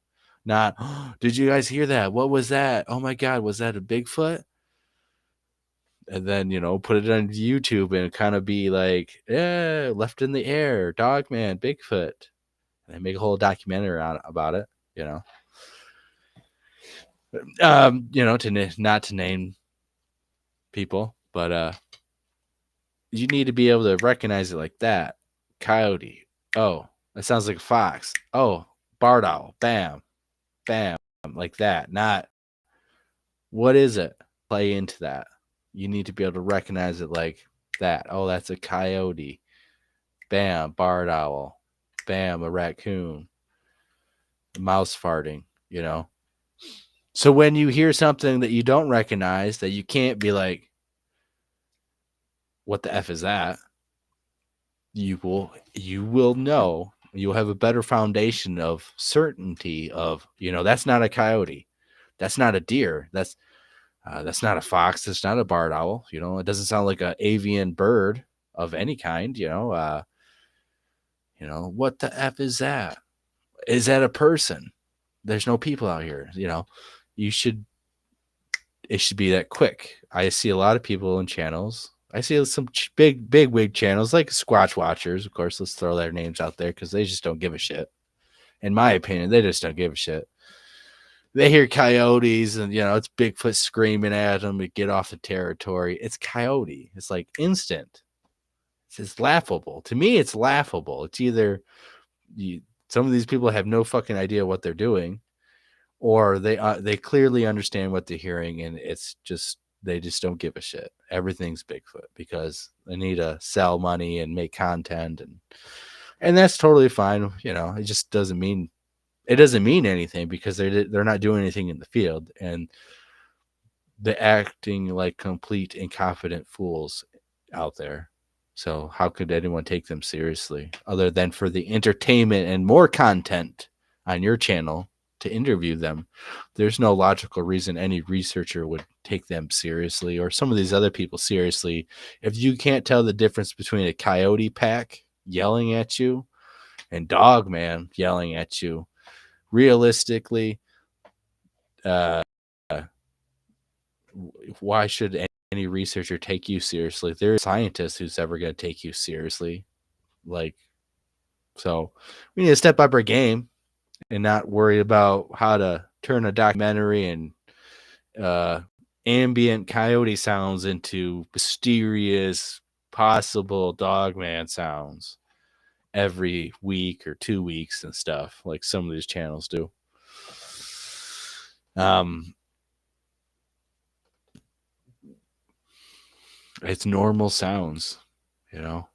S1: not, oh, did you guys hear that? What was that? Oh my God, was that a Bigfoot? And then, put it on YouTube and kind of be like, yeah, left in the air, dog man, Bigfoot. And make a whole documentary about it, not to name people, but you need to be able to recognize it like that. Coyote. Oh, that sounds like a fox. Oh, barred owl. Bam, bam, like that. Not, what is it? Play into that. You need to be able to recognize it like that. Oh, that's a coyote. Bam, barred owl. Bam, a raccoon. A mouse farting, So when you hear something that you don't recognize, that you can't be like, what the F is that? You will know You'll have a better foundation of certainty of, that's not a coyote. That's not a deer. That's not a fox. That's not a barred owl. It doesn't sound like an avian bird of any kind. What the F is that? Is that a person? There's no people out here. You should, it should be that quick. I see a lot of people in channels. I see some big wig channels like Squatch Watchers. Of course, let's throw their names out there because they just don't give a shit. In my opinion, they just don't give a shit. They hear coyotes and, it's Bigfoot screaming at them to get off the territory. It's coyote. It's like instant. It's laughable. To me, it's laughable. It's either some of these people have no fucking idea what they're doing, or they clearly understand what they're hearing, and it's just they just don't give a shit. Everything's Bigfoot because they need to sell money and make content, and that's totally fine. It just doesn't mean anything because they're not doing anything in the field, and they're acting like complete incompetent fools out there. So how could anyone take them seriously other than for the entertainment and more content on your channel to interview them? There's no logical reason any researcher would take them seriously or some of these other people seriously if you can't tell the difference between a coyote pack yelling at you and dog man yelling at you. Realistically, why should any researcher take you seriously? If there's a scientist who's ever going to take you seriously, so we need to step up our game and not worry about how to turn a documentary and ambient coyote sounds into mysterious possible dogman sounds every week or 2 weeks and stuff like some of these channels do. It's normal sounds, Either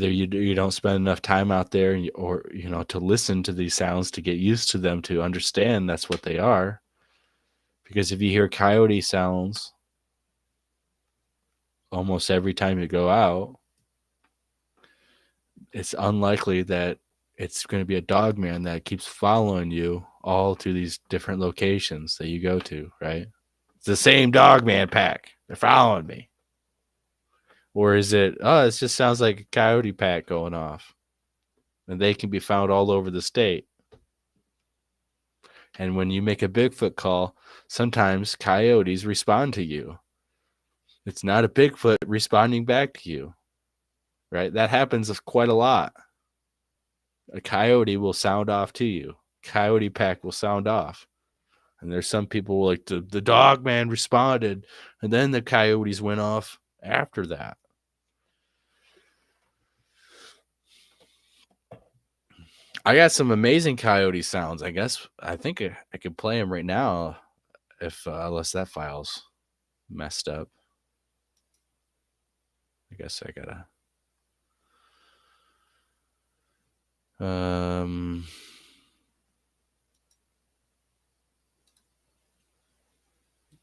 S1: you don't spend enough time out there or to listen to these sounds to get used to them to understand that's what they are. Because if you hear coyote sounds almost every time you go out, it's unlikely that it's going to be a dog man that keeps following you all to these different locations that you go to, right? It's the same dog man pack. They're following me. Or is it, it just sounds like a coyote pack going off. And they can be found all over the state. And when you make a Bigfoot call, sometimes coyotes respond to you. It's not a Bigfoot responding back to you, right? That happens quite a lot. A coyote will sound off to you. Coyote pack will sound off. And there's some people like the dog man responded, and then the coyotes went off after that. I got some amazing coyote sounds. I think I could play them right now if unless that file's messed up. I guess I gotta.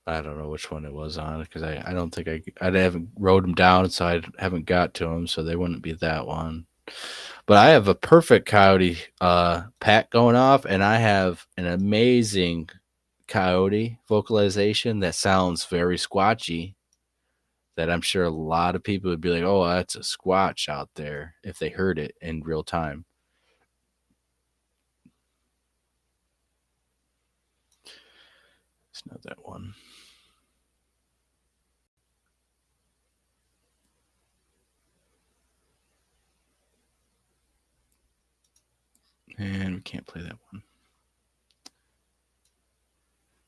S1: I don't know which one it was on because I don't think I haven't wrote them down, so I haven't got to them, so they wouldn't be that one. But I have a perfect coyote pack going off, and I have an amazing coyote vocalization that sounds very squatchy. That I'm sure a lot of people would be like, "Oh, that's a squatch out there," if they heard it in real time. It's not that one. And we can't play that one.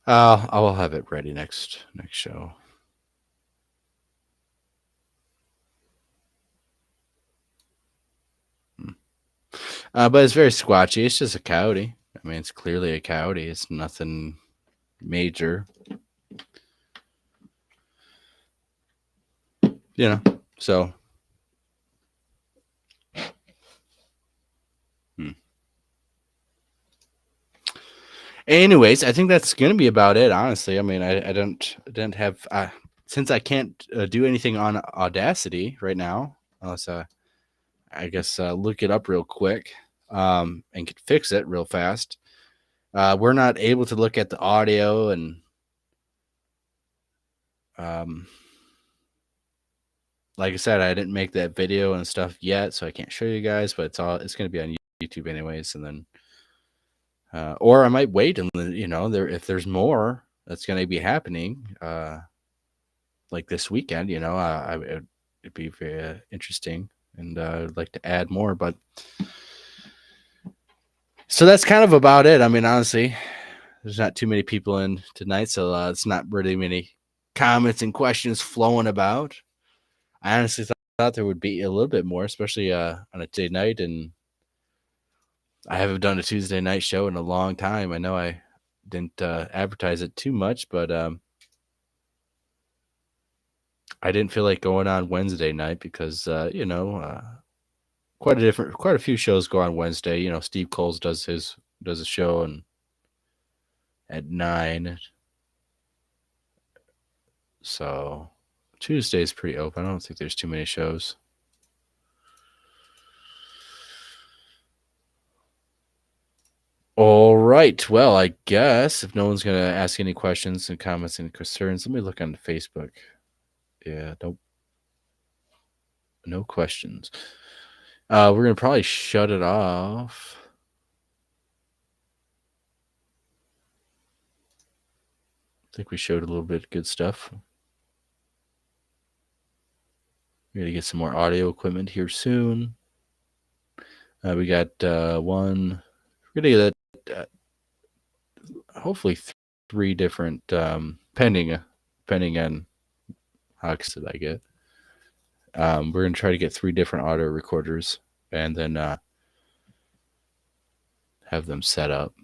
S1: I will have it ready next show. But it's very squatchy. It's just a coyote. I mean, it's clearly a coyote. It's nothing major. So. Anyways, I think that's going to be about it, honestly. I mean, I didn't have... since I can't do anything on Audacity right now, unless I I guess look it up real quick and could fix it real fast. We're not able to look at the audio and like I said, I didn't make that video and stuff yet, so I can't show you guys. But it's going to be on YouTube anyways, and then or I might wait and if there's more that's going to be happening like this weekend, it'd be very interesting, and I'd like to add more. But so that's kind of about it. I mean, honestly, there's not too many people in tonight, so it's not really many comments and questions flowing about. I honestly thought there would be a little bit more, especially on a Tuesday night, and I haven't done a Tuesday night show in a long time. I know I didn't advertise it too much, but I didn't feel like going on Wednesday night because quite a few shows go on Wednesday. Steve Coles does a show and at 9, so Tuesday is pretty open. I don't think there's too many shows. All right. Well, I guess if no one's going to ask any questions and comments and concerns, let me look on Facebook. Yeah, no questions. We're going to probably shut it off. I think we showed a little bit of good stuff. We're going to get some more audio equipment here soon. We got one. We're going to get hopefully 3 different, depending on how excited I get. We're going to try to get 3 different audio recorders and then have them set up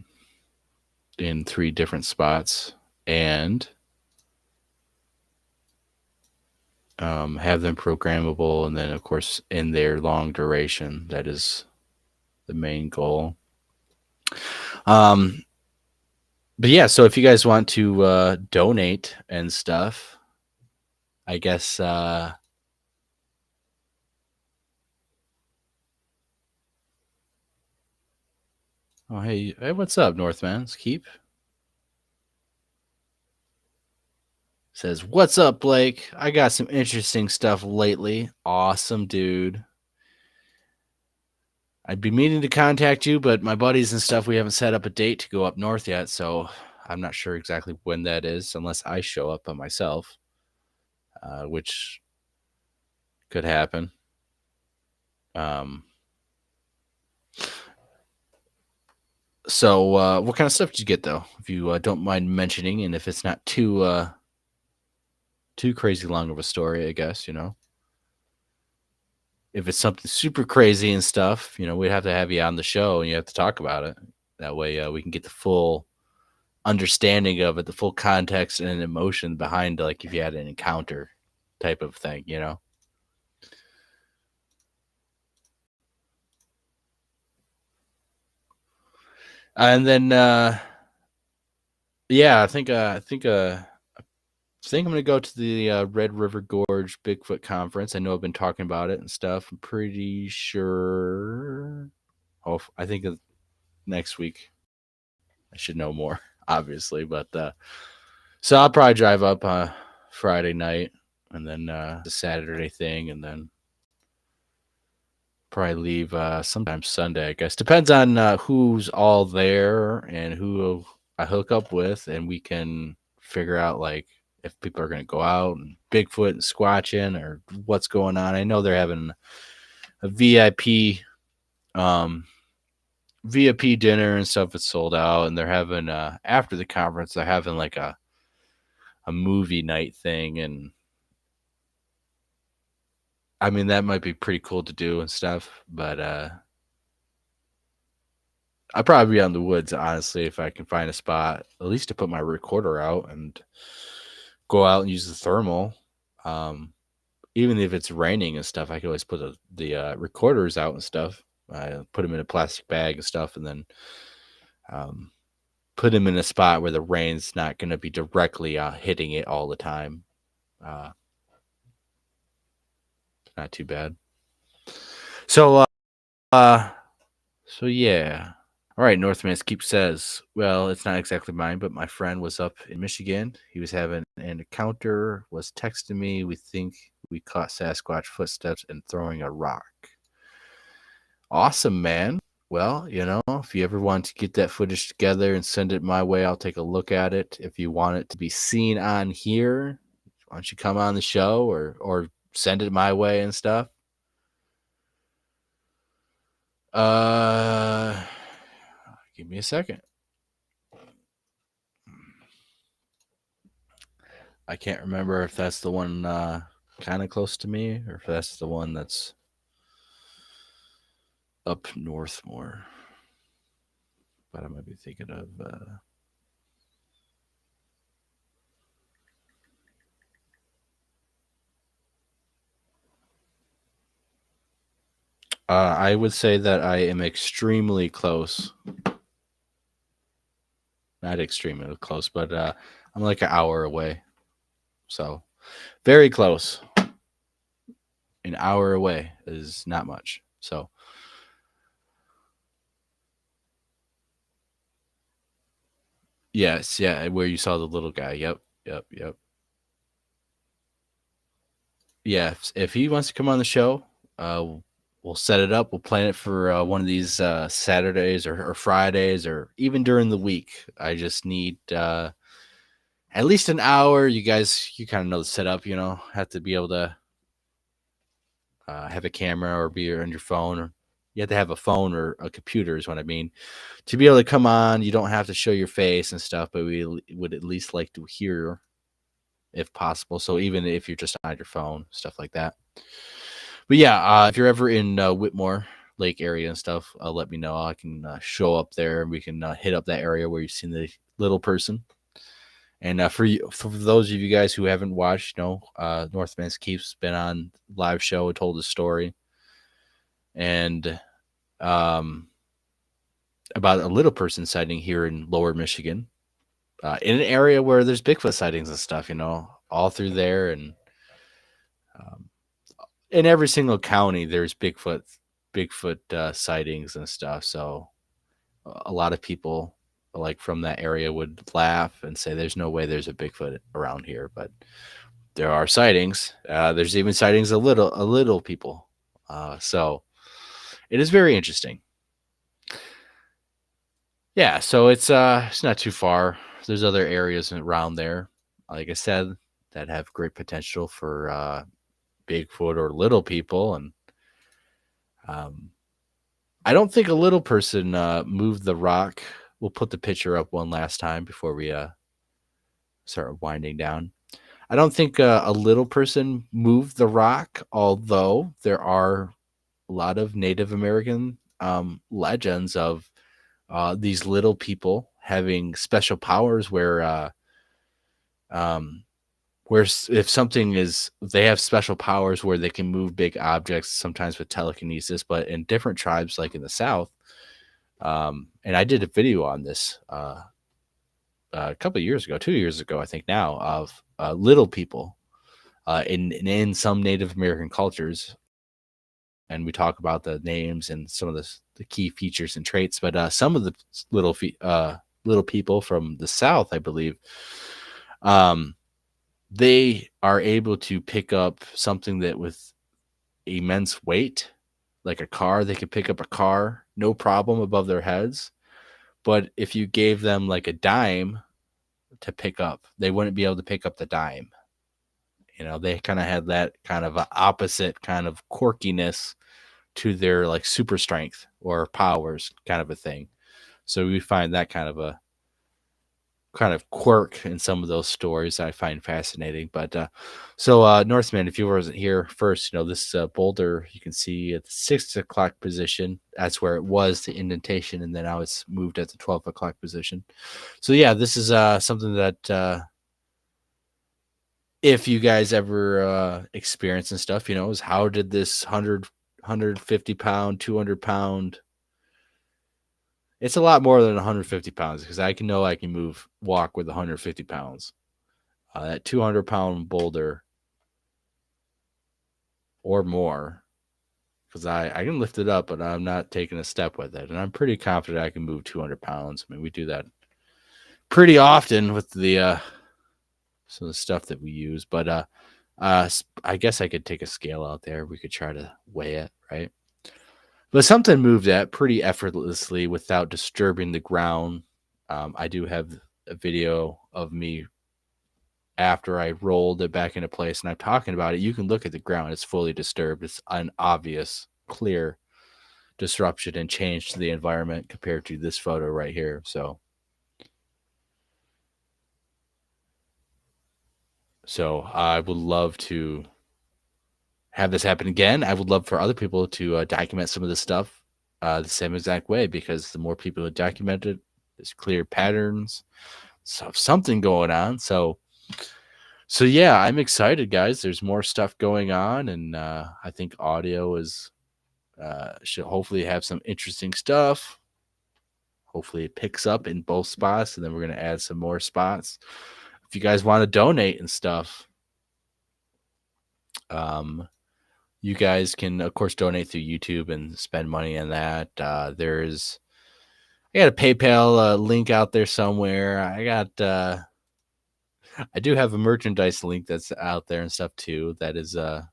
S1: in 3 different spots and have them programmable, and then of course in their long duration. That is the main goal. But yeah, so if you guys want to donate and stuff, I guess oh, hey, what's up, Northman's Keep? Says, what's up, Blake? I got some interesting stuff lately. Awesome, dude. I'd be meaning to contact you, but my buddies and stuff, we haven't set up a date to go up north yet, so I'm not sure exactly when that is, unless I show up by myself, which could happen. So what kind of stuff did you get, though, if you don't mind mentioning, and if it's not too crazy long of a story, I guess, if it's something super crazy and stuff, we'd have to have you on the show and you have to talk about it. That way we can get the full understanding of it, the full context and emotion behind, like if you had an encounter type of thing, And then yeah, I think I'm gonna go to the Red River Gorge Bigfoot Conference. I know I've been talking about it and stuff. I'm pretty sure. Oh, I think next week I should know more, obviously. But so I'll probably drive up Friday night, and then the Saturday thing, and then probably leave sometime Sunday, I guess. Depends on who's all there and who I hook up with, and we can figure out like if people are going to go out and Bigfoot and squatching or what's going on. I know they're having a VIP dinner and stuff. It's sold out, and they're having after the conference they're having like a movie night thing, and I mean, that might be pretty cool to do and stuff, but I'd probably be out in the woods, honestly, if I can find a spot, at least to put my recorder out and go out and use the thermal. Even if it's raining and stuff, I can always put the recorders out and stuff. I put them in a plastic bag and stuff, and then put them in a spot where the rain's not going to be directly hitting it all the time. Not too bad. So, uh, so yeah. All right, Northman Keep says, well, it's not exactly mine, but my friend was up in Michigan. He was having an encounter, was texting me. We think we caught Sasquatch footsteps and throwing a rock. Awesome, man. Well, if you ever want to get that footage together and send it my way, I'll take a look at it. If you want it to be seen on here, why don't you come on the show or send it my way and stuff? Give me a second. I can't remember if that's the one kind of close to me or if that's the one that's up north more. But I might be thinking of. I would say that I am extremely close. Not extremely close, but I'm like an hour away. So very close. An hour away is not much. So yes, yeah, where you saw the little guy. Yep. Yeah, if he wants to come on the show, we'll set it up. We'll plan it for one of these Saturdays or Fridays or even during the week. I just need at least an hour. You guys, you kind of know the setup. Have to be able to have a camera or be on your phone, or you have to have a phone or a computer is what I mean to be able to come on. You don't have to show your face and stuff, but we would at least like to hear if possible. So even if you're just on your phone, stuff like that. But yeah, if you're ever in Whitmore Lake area and stuff, let me know. I can show up there and we can hit up that area where you've seen the little person. And for those of you guys who haven't watched, Northman's Keep's been on live show and told his story, and about a little person sighting here in Lower Michigan, in an area where there's Bigfoot sightings and stuff. All through there, and in every single county, there's Bigfoot sightings and stuff. So a lot of people like from that area would laugh and say, "There's no way there's a Bigfoot around here," but there are sightings. There's even sightings of little people. So it is very interesting. Yeah, so it's not too far. There's other areas around there, like I said, that have great potential for Bigfoot or little people, and I don't think a little person moved the rock. We'll put the picture up one last time before we start winding down. I don't think a little person moved the rock, although there are a lot of Native American legends of these little people having special powers where if something is, they have special powers where they can move big objects, sometimes with telekinesis, but in different tribes, like in the South, and I did a video on this a couple of years ago, 2 years ago, I think now, of little people in some Native American cultures, and we talk about the names and some of the key features and traits. But some of the little people from the South, I believe, they are able to pick up something that with immense weight, like a car. They could pick up a car, no problem, above their heads. But if you gave them like a dime to pick up, they wouldn't be able to pick up the dime. They kind of had that kind of opposite kind of quirkiness to their like super strength or powers, kind of a thing. So we find that kind of quirk in some of those stories I find fascinating. But Northman, if you wasn't here first, this boulder you can see at the 6 o'clock position. That's where it was, the indentation, and then now it's moved at the 12 o'clock position. So yeah, this is something that if you guys ever experience and stuff, is how did this 150 pound, 200 pound, it's a lot more than 150 pounds, because I can walk with 150 pounds. That 200-pound boulder or more because I can lift it up, but I'm not taking a step with it. And I'm pretty confident I can move 200 pounds. I mean, we do that pretty often with the some of the stuff that we use. But I guess I could take a scale out there. We could try to weigh it, right? But something moved that pretty effortlessly without disturbing the ground. I do have a video of me after I rolled it back into place, and I'm talking about it. You can look at the ground; it's fully disturbed. It's an obvious, clear disruption and change to the environment compared to this photo right here. So I would love to have this happen again. I would love for other people to document some of this stuff the same exact way, because the more people who document it, there's clear patterns, so something going on. So yeah, I'm excited, guys. There's more stuff going on, and I think audio is should hopefully have some interesting stuff. Hopefully it picks up in both spots, and then we're gonna add some more spots. If you guys want to donate and stuff, you guys can, of course, donate through YouTube and spend money on that. I got a PayPal link out there somewhere. I do have a merchandise link that's out there and stuff too. That is like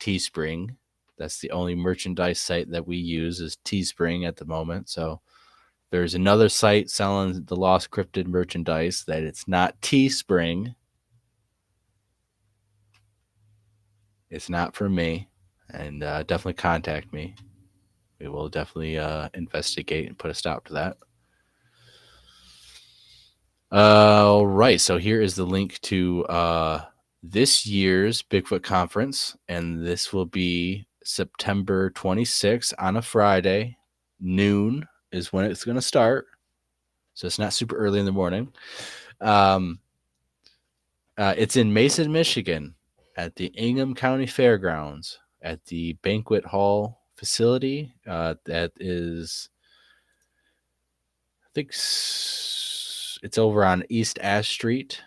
S1: Teespring. That's the only merchandise site that we use is Teespring at the moment. So there's another site selling the Lost Cryptid merchandise that it's not Teespring. It's not for me, and definitely contact me. We will definitely investigate and put a stop to that. All right, so here is the link to this year's Bigfoot conference, and this will be September 26th on a Friday. Noon is when it's going to start, so it's not super early in the morning. It's in Mason, Michigan, at the Ingham County Fairgrounds, at the banquet hall facility. That is, I think it's over on East Ash Street,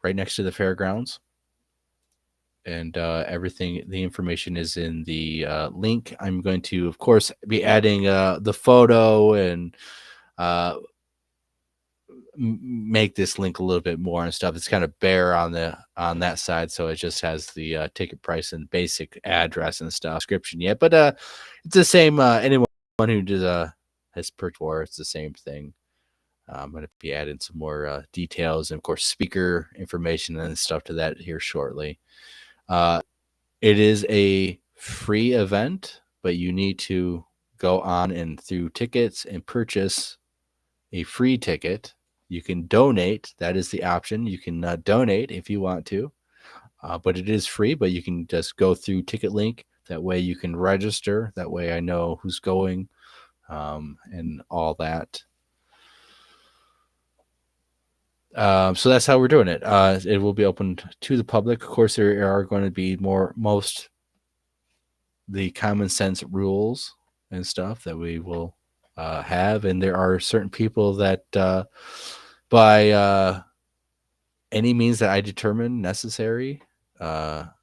S1: right next to the fairgrounds. And everything, the information is in the link. I'm going to, of course, be adding the photo and make this link a little bit more and stuff. It's kind of bare on that side, so it just has the ticket price and basic address and stuff description yet. But it's the same. Anyone who has purchased for, it's the same thing. I'm going to be adding some more details and, of course, speaker information and stuff to that here shortly. It is a free event, but you need to go on and through tickets and purchase a free ticket. You can donate. That is the option. You can donate if you want to, but it is free. But you can just go through Ticket Link. That way you can register. That way I know who's going and all that. So that's how we're doing it. It will be open to the public. Of course, there are going to be the common sense rules and stuff that we will have. And there are certain people that by any means that I determine necessary or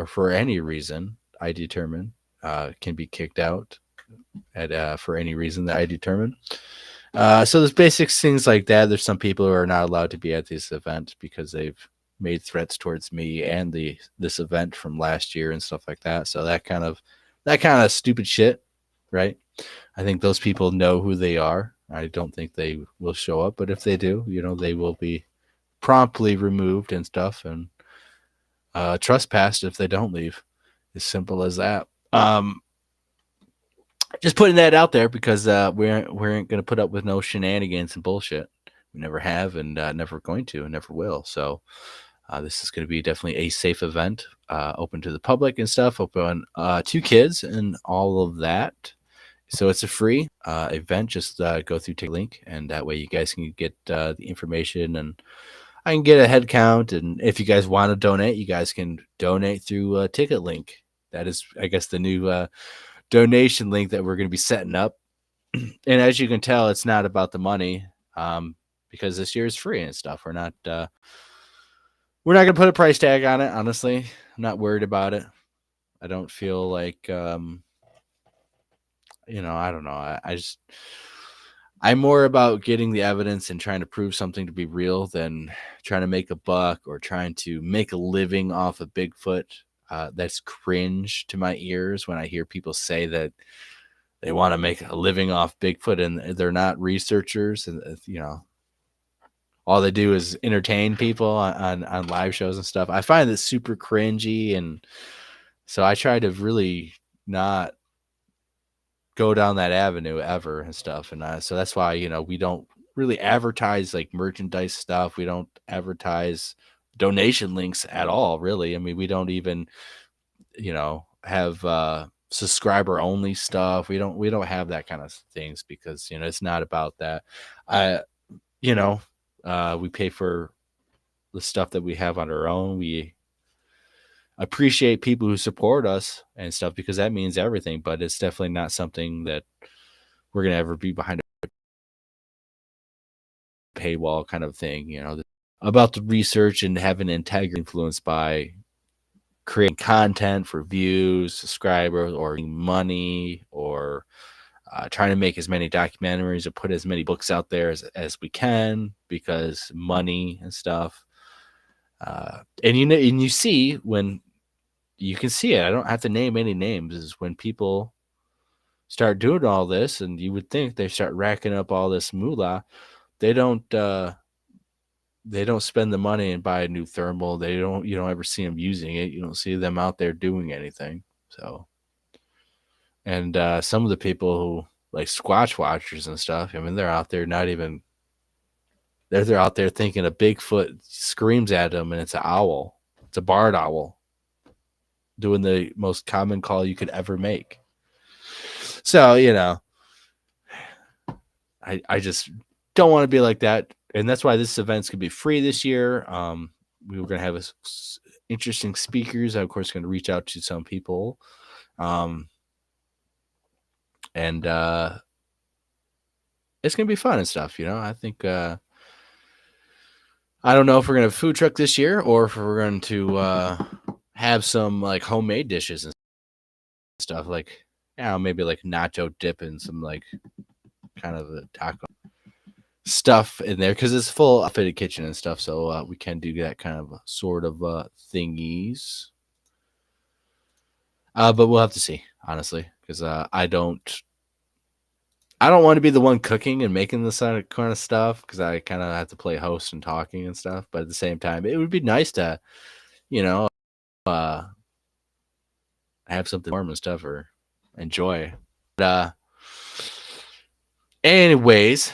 S1: for any reason I determine can be kicked out for any reason that I determine. So there's basic things like that. There's some people who are not allowed to be at this event because they've made threats towards me and this event from last year and stuff like that. So that kind of stupid shit, right? I think those people know who they are. I don't think they will show up, but if they do, they will be promptly removed and stuff and trespassed if they don't leave. As simple as that. Just putting that out there because we aren't going to put up with no shenanigans and bullshit. We never have and never going to and never will. So this is going to be definitely a safe event, open to the public and stuff, open to kids and all of that. So it's a free event. Just go through Ticket Link, and that way you guys can get the information, and I can get a head count. And if you guys want to donate, you guys can donate through Ticket Link. That is, I guess, the new donation link that we're going to be setting up. And as you can tell, it's not about the money because this year is free and stuff. We're not going to put a price tag on it. Honestly, I'm not worried about it. I don't feel like I don't know. I'm more about getting the evidence and trying to prove something to be real than trying to make a buck or trying to make a living off of Bigfoot. That's cringe to my ears when I hear people say that they want to make a living off Bigfoot and they're not researchers, and all they do is entertain people on live shows and stuff. I find this super cringy, and so I try to really not go down that avenue ever and stuff. And so that's why we don't really advertise like merchandise stuff. We don't advertise donation links at all, really. I mean, we don't even have subscriber only stuff. We don't have that kind of things because it's not about that. I you know we pay for the stuff that we have on our own. We appreciate people who support us and stuff because that means everything, but it's definitely not something that we're going to ever be behind a paywall kind of thing, about the research and having integrity influenced by creating content for views, subscribers, or money, or trying to make as many documentaries or put as many books out there as we can because money and stuff. And you see when you can see it. I don't have to name any names. Is when people start doing all this, and you would think they start racking up all this moolah. They don't. They don't spend the money and buy a new thermal. They don't. You don't ever see them using it. You don't see them out there doing anything. So, and some of the people who like Squatch watchers and stuff. I mean, they're out there not even. They're out there thinking a Bigfoot screams at them, and it's an owl. It's a barred owl doing the most common call you could ever make. So, I just don't want to be like that. And that's why this event's going to be free this year. We were going to have interesting speakers. I'm, of course, going to reach out to some people. And it's going to be fun and stuff, I think I don't know if we're going to have a food truck this year or if we're going to have some like homemade dishes and stuff like, maybe like nacho dip and some like kind of a taco stuff in there because it's full fitted kitchen and stuff. So we can do that kind of sort of thingies. But we'll have to see, honestly, because I don't want to be the one cooking and making this kind of stuff because I kind of have to play host and talking and stuff. But at the same time, it would be nice to, have something warm and stuff or enjoy. But, anyways,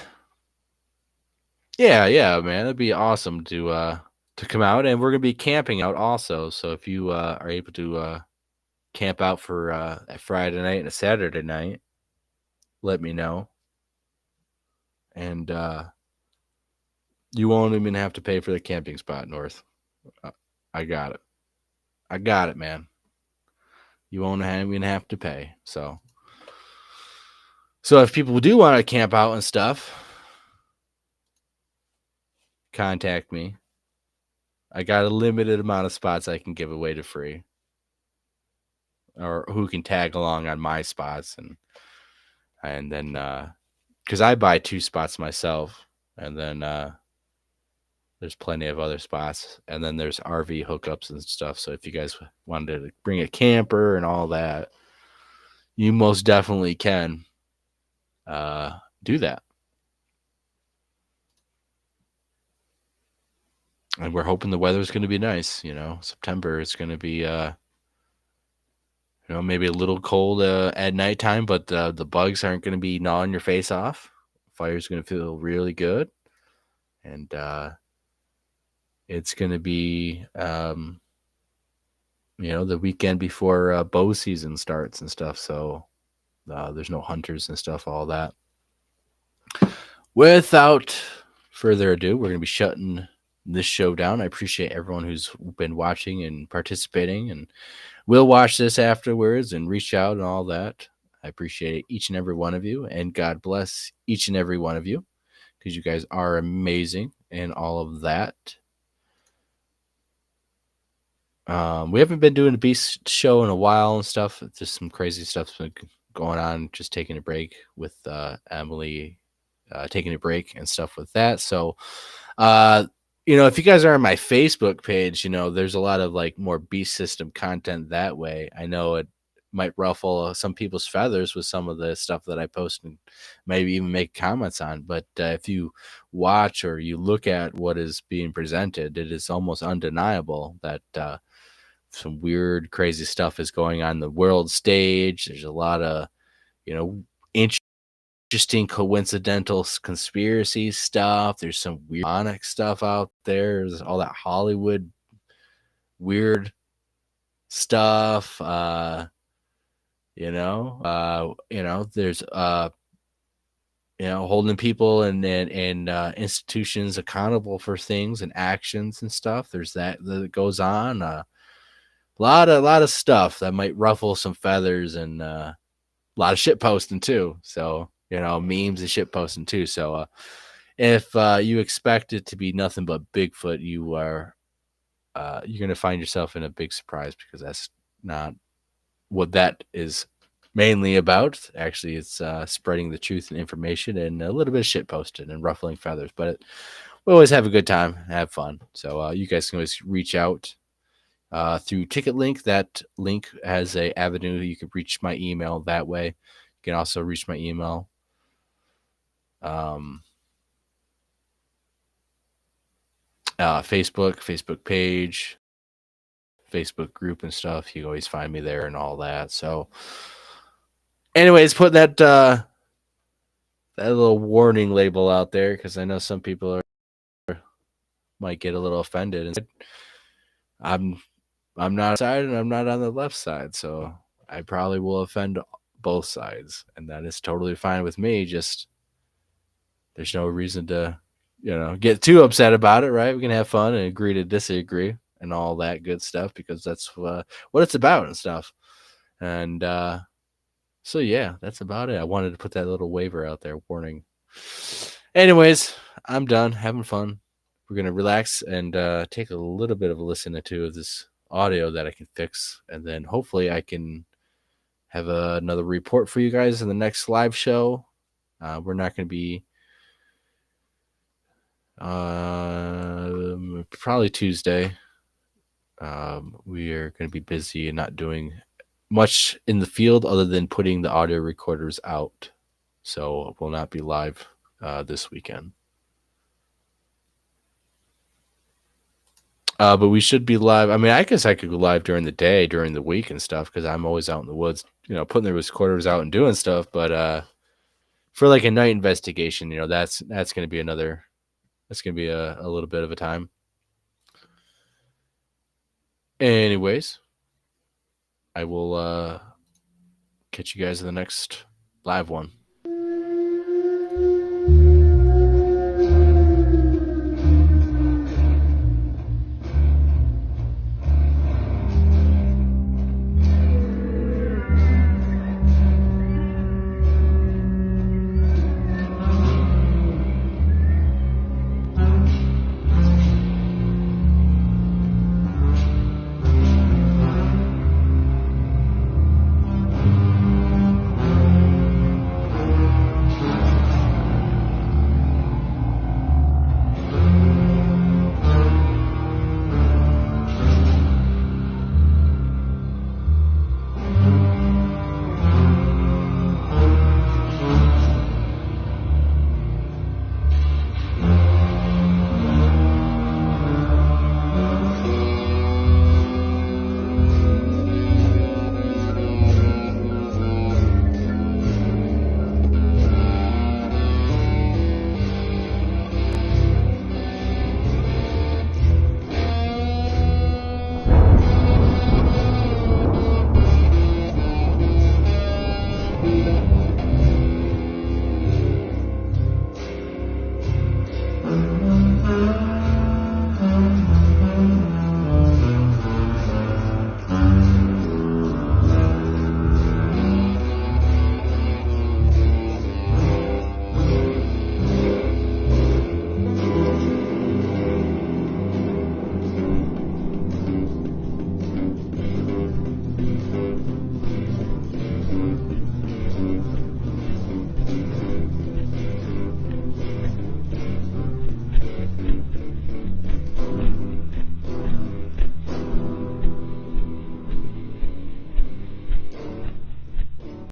S1: yeah, man, it'd be awesome to come out, and we're gonna be camping out also. So if you are able to camp out for a Friday night and a Saturday night, let me know. And you won't even have to pay for the camping spot, North. I got it. I got it, man. You won't even have to pay. So if people do want to camp out and stuff, contact me. I got a limited amount of spots I can give away to free, or who can tag along on my spots, and then because I buy 2 spots myself, and then there's plenty of other spots, and then there's RV hookups and stuff. So if you guys wanted to bring a camper and all that, you most definitely can do that. And we're hoping the weather's going to be nice. September is going to be maybe a little cold at nighttime, but the bugs aren't going to be gnawing your face off. Fire's going to feel really good, and it's going to be the weekend before bow season starts and stuff. So there's no hunters and stuff, all that. Without further ado, we're going to be shutting this show down. I appreciate everyone who's been watching and participating, and will watch this afterwards and reach out and all that. I appreciate each and every one of you, and God bless each and every one of you, because you guys are amazing and all of that. We haven't been doing a beast show in a while and stuff. Just some crazy stuff's been going on. Just taking a break with Emily, taking a break and stuff with that. So, uh, if you guys are on my Facebook page, there's a lot of like more beast system content that way. I know it might ruffle some people's feathers with some of the stuff that I post and maybe even make comments on. But if you watch or you look at what is being presented, it is almost undeniable that some weird, crazy stuff is going on the world stage. There's a lot of, you know, interesting coincidental conspiracy stuff. There's some weird demonic stuff out there. There's all that Hollywood weird stuff. There's holding people and institutions accountable for things and actions and stuff. There's that goes on. Lot of stuff that might ruffle some feathers and a lot of shit posting too. So memes and shit posting too. So if you expect it to be nothing but Bigfoot, you're gonna find yourself in a big surprise, because that's not what that is mainly about. Actually, it's spreading the truth and information and a little bit of shit posting and ruffling feathers. But we always have a good time, have fun. So you guys can always reach out through TicketLink. That link has a avenue you can reach my email that way. You can also reach my email Facebook page, Facebook group and stuff. You can always find me there and all that. So anyways, put that little warning label out there, because I know some people might get a little offended. And I'm not on the side and I'm not on the left side, so I probably will offend both sides, and that is totally fine with me. Just there's no reason to, get too upset about it, right? We can have fun and agree to disagree and all that good stuff, because that's what it's about and stuff. And so yeah, that's about it. I wanted to put that little waiver out there, warning. Anyways, I'm done having fun. We're gonna relax and take a little bit of a listen to this audio that I can fix, and then hopefully I can have another report for you guys in the next live show. We're not going to be probably Tuesday. We are going to be busy and not doing much in the field other than putting the audio recorders out, so we'll not be live this weekend. But we should be live. I mean, I guess I could go live during the day, during the week and stuff, because I'm always out in the woods, putting the recorders out and doing stuff. But for like a night investigation, that's going to be that's going to be a little bit of a time. Anyways, I will catch you guys in the next live one.